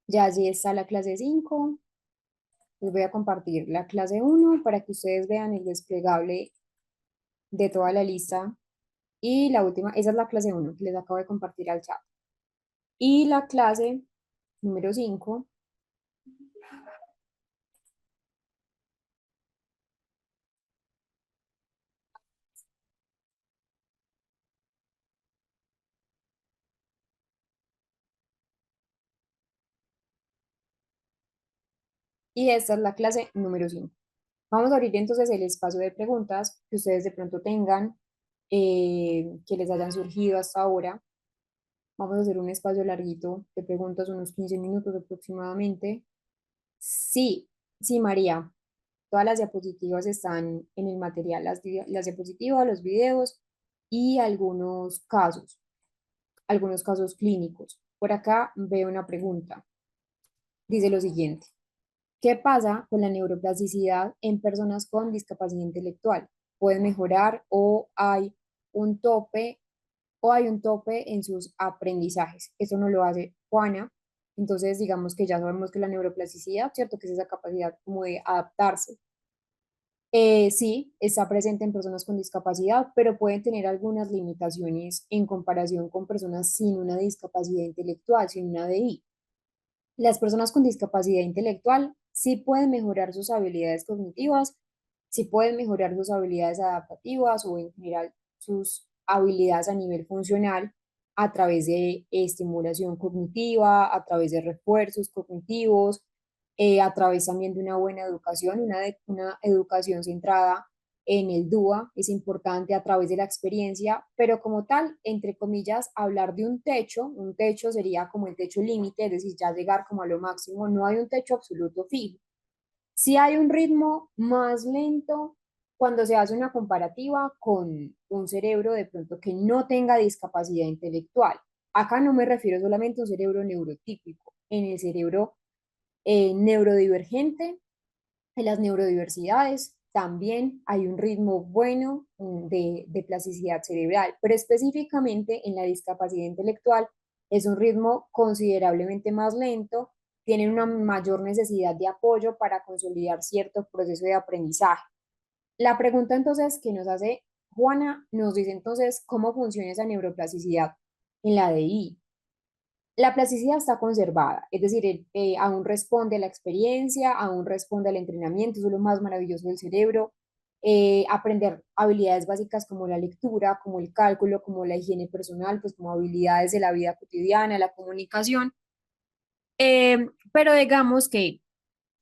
Ya allí está la clase 5. Les voy a compartir la clase 1 para que ustedes vean el desplegable de toda la lista. Y la última, esa es la clase 1 que les acabo de compartir al chat. Y la clase número 5, y esta es la clase número 5. Vamos a abrir entonces el espacio de preguntas que ustedes de pronto tengan, que les hayan surgido hasta ahora. Vamos a hacer un espacio larguito de preguntas, unos 15 minutos aproximadamente. Sí, sí, María. Todas las diapositivas están en el material, las diapositivas, los videos y algunos casos clínicos. Por acá veo una pregunta. Dice lo siguiente: ¿qué pasa con la neuroplasticidad en personas con discapacidad intelectual? ¿Puede mejorar un tope o hay un tope en sus aprendizajes? Eso no lo hace Juana. Entonces, digamos que ya sabemos que la neuroplasticidad, ¿cierto? Que es esa capacidad como de adaptarse. Sí, está presente en personas con discapacidad, pero pueden tener algunas limitaciones en comparación con personas sin una discapacidad intelectual, sin una DI. Las personas con discapacidad intelectual sí pueden mejorar sus habilidades cognitivas, sí pueden mejorar sus habilidades adaptativas o en general sus habilidades a nivel funcional a través de estimulación cognitiva, a través de refuerzos cognitivos, a través también de una buena educación, una educación centrada en el DUA, es importante a través de la experiencia, pero como tal, entre comillas, hablar de un techo sería como el techo límite, es decir, ya llegar como a lo máximo, no hay un techo absoluto fijo. Sí hay un ritmo más lento cuando se hace una comparativa con un cerebro de pronto que no tenga discapacidad intelectual. Acá no me refiero solamente a un cerebro neurotípico, en el cerebro neurodivergente, en las neurodiversidades también hay un ritmo bueno de plasticidad cerebral, pero específicamente en la discapacidad intelectual es un ritmo considerablemente más lento, tienen una mayor necesidad de apoyo para consolidar cierto proceso de aprendizaje. La pregunta entonces que nos hace Juana nos dice entonces cómo funciona esa neuroplasticidad en la DI. La plasticidad está conservada, es decir, aún responde a la experiencia, aún responde al entrenamiento, eso es lo más maravilloso del cerebro. aprender habilidades básicas como la lectura, como el cálculo, como la higiene personal, pues como habilidades de la vida cotidiana, la comunicación. Pero digamos que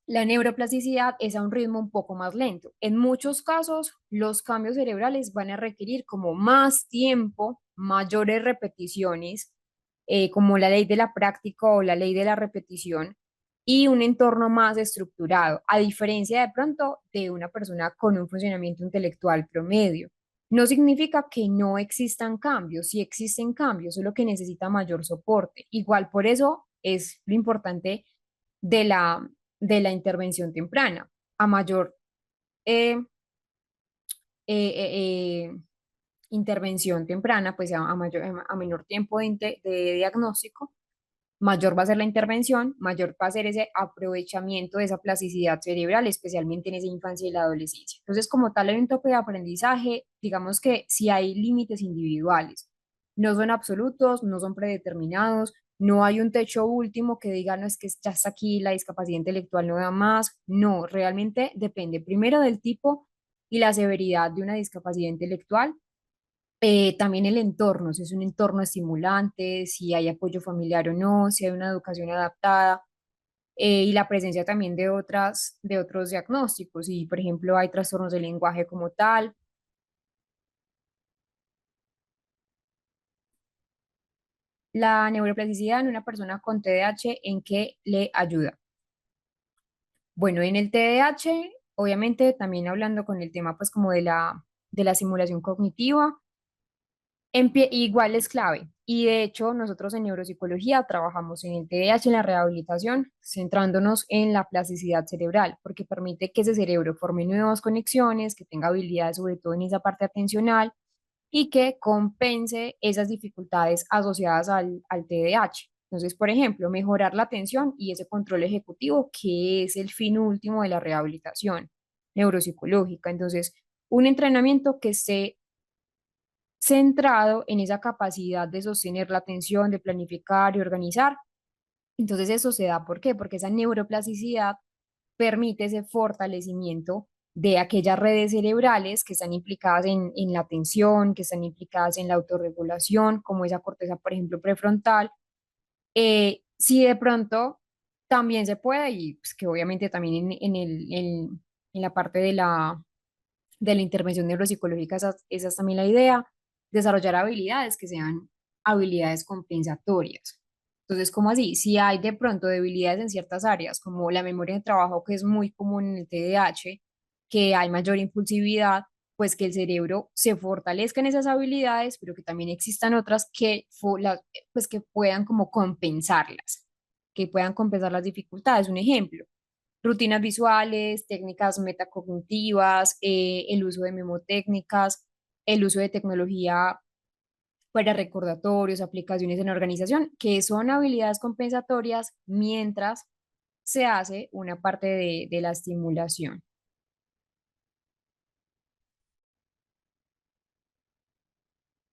la neuroplasticidad es a un ritmo un poco más lento. En muchos casos, los cambios cerebrales van a requerir como más tiempo, mayores repeticiones, como la ley de la práctica o la ley de la repetición, y un entorno más estructurado, a diferencia de pronto de una persona con un funcionamiento intelectual promedio. No significa que no existan cambios, sí existen cambios, solo que necesita mayor soporte. Igual por eso es lo importante de la intervención temprana. A mayor eh, intervención temprana, pues a menor tiempo de diagnóstico, mayor va a ser la intervención, mayor va a ser ese aprovechamiento de esa plasticidad cerebral, especialmente en esa infancia y la adolescencia. Entonces, como tal, hay un tope de aprendizaje, digamos que si hay límites individuales, no son absolutos, no son predeterminados, no hay un techo último que diga, no es que ya está aquí, la discapacidad intelectual no da más, no, realmente depende primero del tipo y la severidad de una discapacidad intelectual, también el entorno, si es un entorno estimulante, si hay apoyo familiar o no, si hay una educación adaptada, y la presencia también de otros diagnósticos, y por ejemplo hay trastornos del lenguaje como tal. La neuroplasticidad en una persona con TDAH, ¿en qué le ayuda? Bueno, en el TDAH, obviamente también hablando con el tema pues como de la simulación cognitiva, igual es clave. Y de hecho, nosotros en neuropsicología trabajamos en el TDAH, en la rehabilitación, centrándonos en la plasticidad cerebral, porque permite que ese cerebro forme nuevas conexiones, que tenga habilidades sobre todo en esa parte atencional y que compense esas dificultades asociadas al TDAH. Entonces, por ejemplo, mejorar la atención y ese control ejecutivo, que es el fin último de la rehabilitación neuropsicológica. Entonces, un entrenamiento que esté centrado en esa capacidad de sostener la atención, de planificar y organizar. Entonces eso se da, ¿por qué? Porque esa neuroplasticidad permite ese fortalecimiento de aquellas redes cerebrales que están implicadas en la atención, que están implicadas en la autorregulación, como esa corteza, por ejemplo, prefrontal. Si de pronto también se puede, y pues, que obviamente también en la parte de la intervención neuropsicológica, esa es también la idea, desarrollar habilidades que sean habilidades compensatorias. Entonces, ¿cómo así? Si hay de pronto debilidades en ciertas áreas, como la memoria de trabajo, que es muy común en el TDAH, que hay mayor impulsividad, pues que el cerebro se fortalezca en esas habilidades, pero que también existan otras pues que puedan como compensarlas, que puedan compensar las dificultades. Un ejemplo, rutinas visuales, técnicas metacognitivas, el uso de memotécnicas, el uso de tecnología para recordatorios, aplicaciones en organización, que son habilidades compensatorias mientras se hace una parte de la estimulación.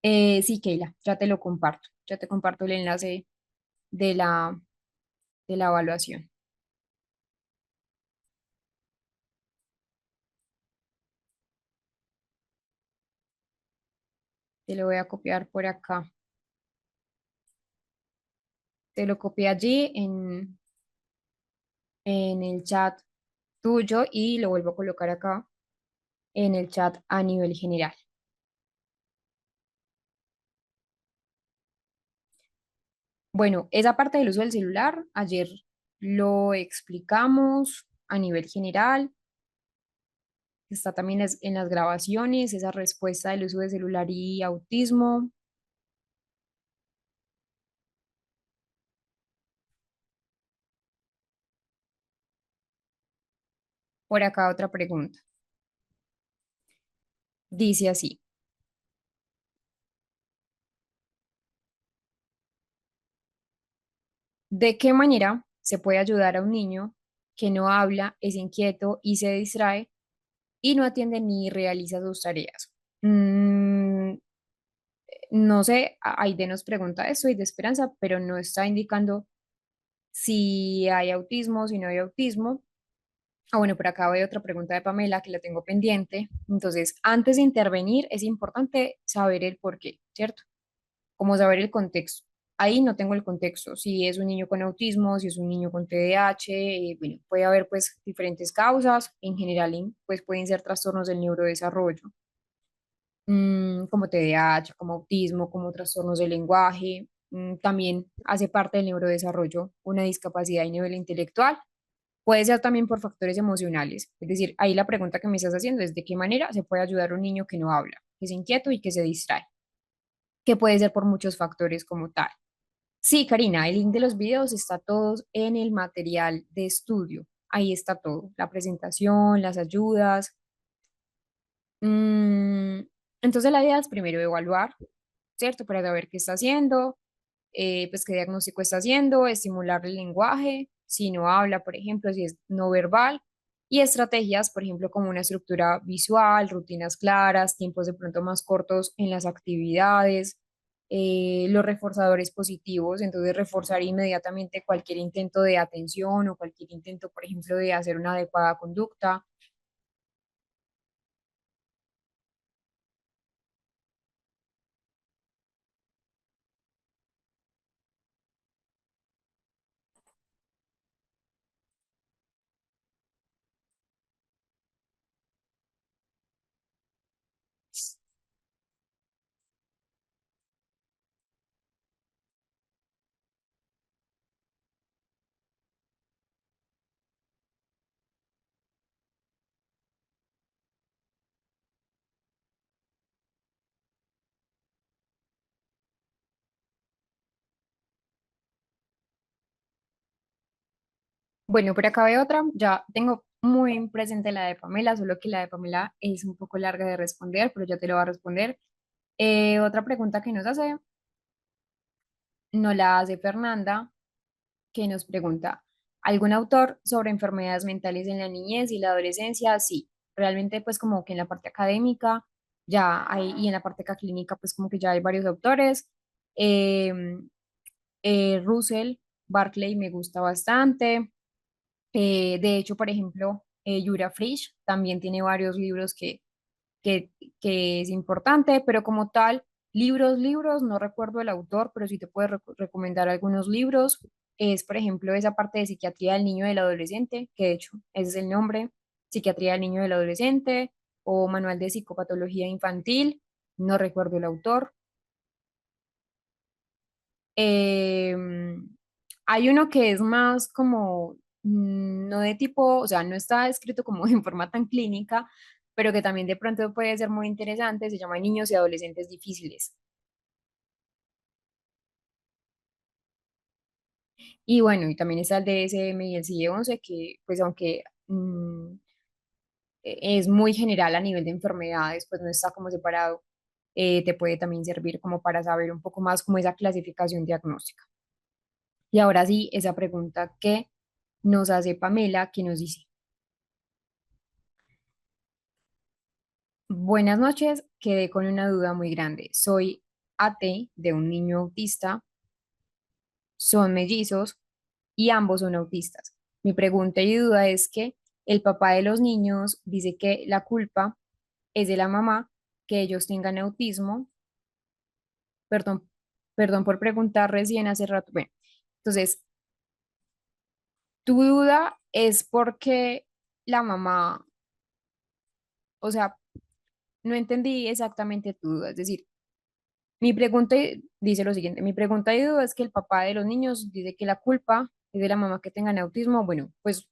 Sí, Keila, ya te lo comparto, ya te comparto el enlace de de la evaluación. Te lo voy a copiar por acá. Te lo copié allí en el chat tuyo y lo vuelvo a colocar acá en el chat a nivel general. Bueno, esa parte del uso del celular, ayer lo explicamos a nivel general, está también en las grabaciones, esa respuesta del uso de celular y autismo. Por acá otra pregunta. Dice así, ¿de qué manera se puede ayudar a un niño que no habla, es inquieto y se distrae y no atiende ni realiza sus tareas? No sé, Aide nos pregunta eso y de Esperanza, pero no está indicando si hay autismo, si no hay autismo. Ah, bueno, por acá veo otra pregunta de Pamela que la tengo pendiente. Entonces, antes de intervenir, es importante saber el por qué, ¿cierto? Como saber el contexto. Ahí no tengo el contexto, si es un niño con autismo, si es un niño con TDAH, bueno, puede haber pues diferentes causas, en general pues pueden ser trastornos del neurodesarrollo, como TDAH, como autismo, como trastornos del lenguaje, también hace parte del neurodesarrollo una discapacidad a nivel intelectual, puede ser también por factores emocionales, es decir, ahí la pregunta que me estás haciendo es de qué manera se puede ayudar a un niño que no habla, que es inquieto y que se distrae, que puede ser por muchos factores como tal. Sí, Karina, el link de los videos está todos en el material de estudio. Ahí está todo, la presentación, las ayudas. Mm, entonces la idea es primero evaluar, ¿cierto? Para saber qué está haciendo, pues qué diagnóstico está haciendo, estimular el lenguaje, si no habla, por ejemplo, si es no verbal, y estrategias, por ejemplo, como una estructura visual, rutinas claras, tiempos de pronto más cortos en las actividades, los reforzadores positivos, entonces reforzar inmediatamente cualquier intento de atención o cualquier intento, por ejemplo, de hacer una adecuada conducta. Bueno, por acá veo otra, ya tengo muy presente la de Pamela, solo que la de Pamela es un poco larga de responder, pero ya te lo voy a responder. Otra pregunta que nos hace, no la hace Fernanda, que nos pregunta, ¿algún autor sobre enfermedades mentales en la niñez y la adolescencia? Sí, realmente pues como que en la parte académica ya hay, y en la parte clínica pues como que ya hay varios autores. Eh, Russell, Barclay me gusta bastante. De hecho, por ejemplo, Yura Frisch también tiene varios libros que, que es importante, pero como tal, libros, no recuerdo el autor, pero sí te puedo recomendar algunos libros. Es, por ejemplo, esa parte de psiquiatría del niño y del adolescente, que de hecho ese es el nombre, psiquiatría del niño y del adolescente, o manual de psicopatología infantil, no recuerdo el autor. Hay uno que es más como, no de tipo, o sea, no está escrito como en forma tan clínica, pero que también de pronto puede ser muy interesante, se llama Niños y Adolescentes Difíciles. Y bueno, y también está el DSM y el CIE-11, que pues aunque es muy general a nivel de enfermedades, pues no está como separado, te puede también servir como para saber un poco más como esa clasificación diagnóstica. Y ahora sí, esa pregunta que nos hace Pamela, que nos dice, buenas noches, quedé con una duda muy grande. Soy AT de un niño autista, son mellizos y ambos son autistas. Mi pregunta y duda es que el papá de los niños dice que la culpa es de la mamá, que ellos tengan autismo. Perdón, perdón por preguntar recién hace rato. Bueno, entonces, tu duda es porque la mamá, o sea, no entendí exactamente tu duda. Es decir, dice lo siguiente, mi pregunta y duda es que el papá de los niños dice que la culpa es de la mamá que tengan autismo. Bueno, pues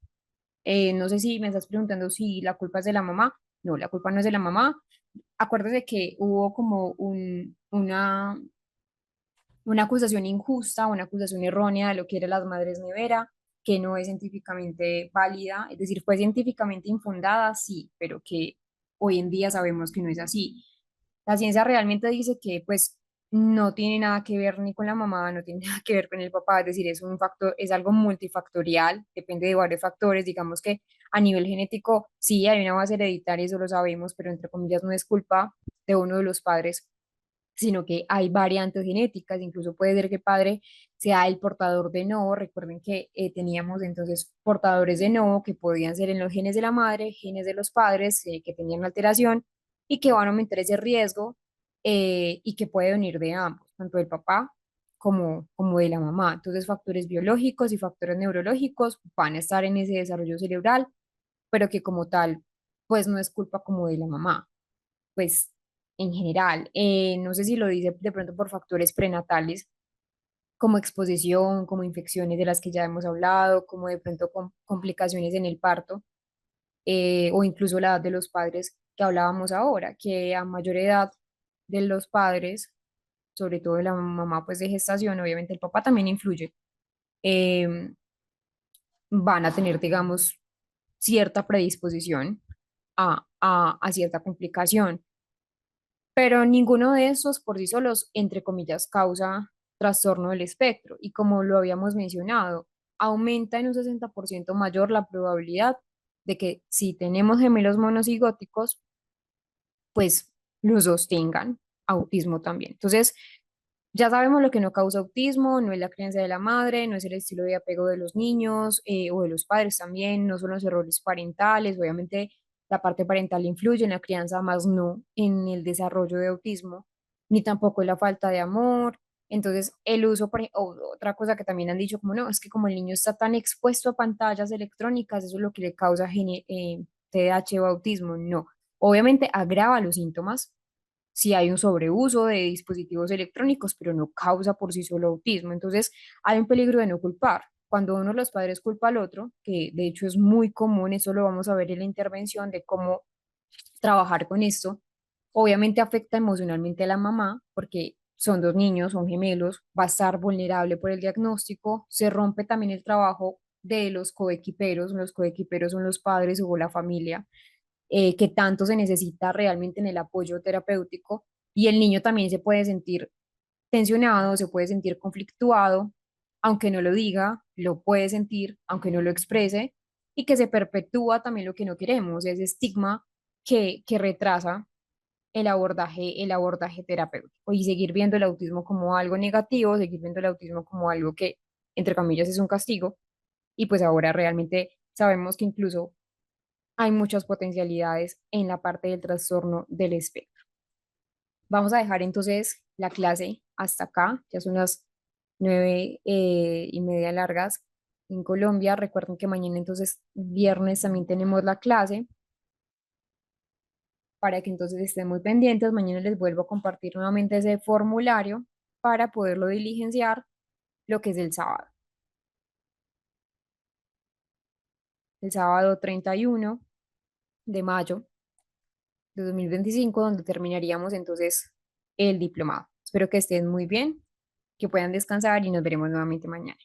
no sé si me estás preguntando si la culpa es de la mamá. No, la culpa no es de la mamá. Acuérdate que hubo como una acusación injusta, una acusación errónea de lo que eran las madres nevera, que no es científicamente válida, es decir, fue científicamente infundada, sí, pero que hoy en día sabemos que no es así. La ciencia realmente dice que pues no tiene nada que ver ni con la mamá, no tiene nada que ver con el papá, es decir, es un factor, es algo multifactorial, depende de varios factores, digamos que a nivel genético sí hay una base hereditaria, eso lo sabemos, pero entre comillas no es culpa de uno de los padres sino que hay variantes genéticas, incluso puede ser que el padre sea el portador de novo. Recuerden que teníamos entonces portadores de novo que podían ser en los genes de la madre, genes de los padres que tenían alteración y que van a aumentar ese riesgo y que puede venir de ambos, tanto del papá como de la mamá. Entonces, factores biológicos y factores neurológicos van a estar en ese desarrollo cerebral, pero que como tal, pues no es culpa como de la mamá, pues en general. No sé si lo dice de pronto por factores prenatales, como exposición, como infecciones de las que ya hemos hablado, como de pronto complicaciones en el parto, o incluso la edad de los padres que hablábamos ahora, que a mayor edad de los padres, sobre todo de la mamá, pues de gestación, obviamente el papá también influye, eh, van a tener, digamos, cierta predisposición a cierta complicación. Pero ninguno de estos por sí solos, entre comillas, causa trastorno del espectro. Y como lo habíamos mencionado, aumenta en un 60% mayor la probabilidad de que si tenemos gemelos monocigóticos, pues los dos tengan autismo también. Entonces, ya sabemos lo que no causa autismo, no es la creencia de la madre, no es el estilo de apego de los niños o de los padres también, no son los errores parentales, obviamente la parte parental influye en la crianza, más no en el desarrollo de autismo, ni tampoco en la falta de amor. Entonces, el uso, otra cosa que también han dicho, como no, es que como el niño está tan expuesto a pantallas electrónicas, eso es lo que le causa TDAH o autismo. No, obviamente agrava los síntomas si hay un sobreuso de dispositivos electrónicos, pero no causa por sí solo autismo. Entonces, hay un peligro de no culpar. Cuando uno de los padres culpa al otro, que de hecho es muy común, eso lo vamos a ver en la intervención de cómo trabajar con esto, obviamente afecta emocionalmente a la mamá, porque son dos niños, son gemelos, va a estar vulnerable por el diagnóstico, se rompe también el trabajo de los coequiperos son los padres o la familia, que tanto se necesita realmente en el apoyo terapéutico y el niño también se puede sentir tensionado, se puede sentir conflictuado, aunque no lo diga, lo puede sentir, aunque no lo exprese, y que se perpetúa también lo que no queremos, ese estigma que retrasa el abordaje terapéutico y seguir viendo el autismo como algo negativo, seguir viendo el autismo como algo que, entre comillas, es un castigo, y pues ahora realmente sabemos que incluso hay muchas potencialidades en la parte del trastorno del espectro. Vamos a dejar entonces la clase hasta acá, ya son las 9:30 largas en Colombia. Recuerden que mañana entonces, viernes, también tenemos la clase para que entonces estén muy pendientes. Mañana les vuelvo a compartir nuevamente ese formulario para poderlo diligenciar lo que es el sábado 31 de mayo de 2025, donde terminaríamos entonces el diplomado. Espero que estén muy bien, que puedan descansar y nos veremos nuevamente mañana.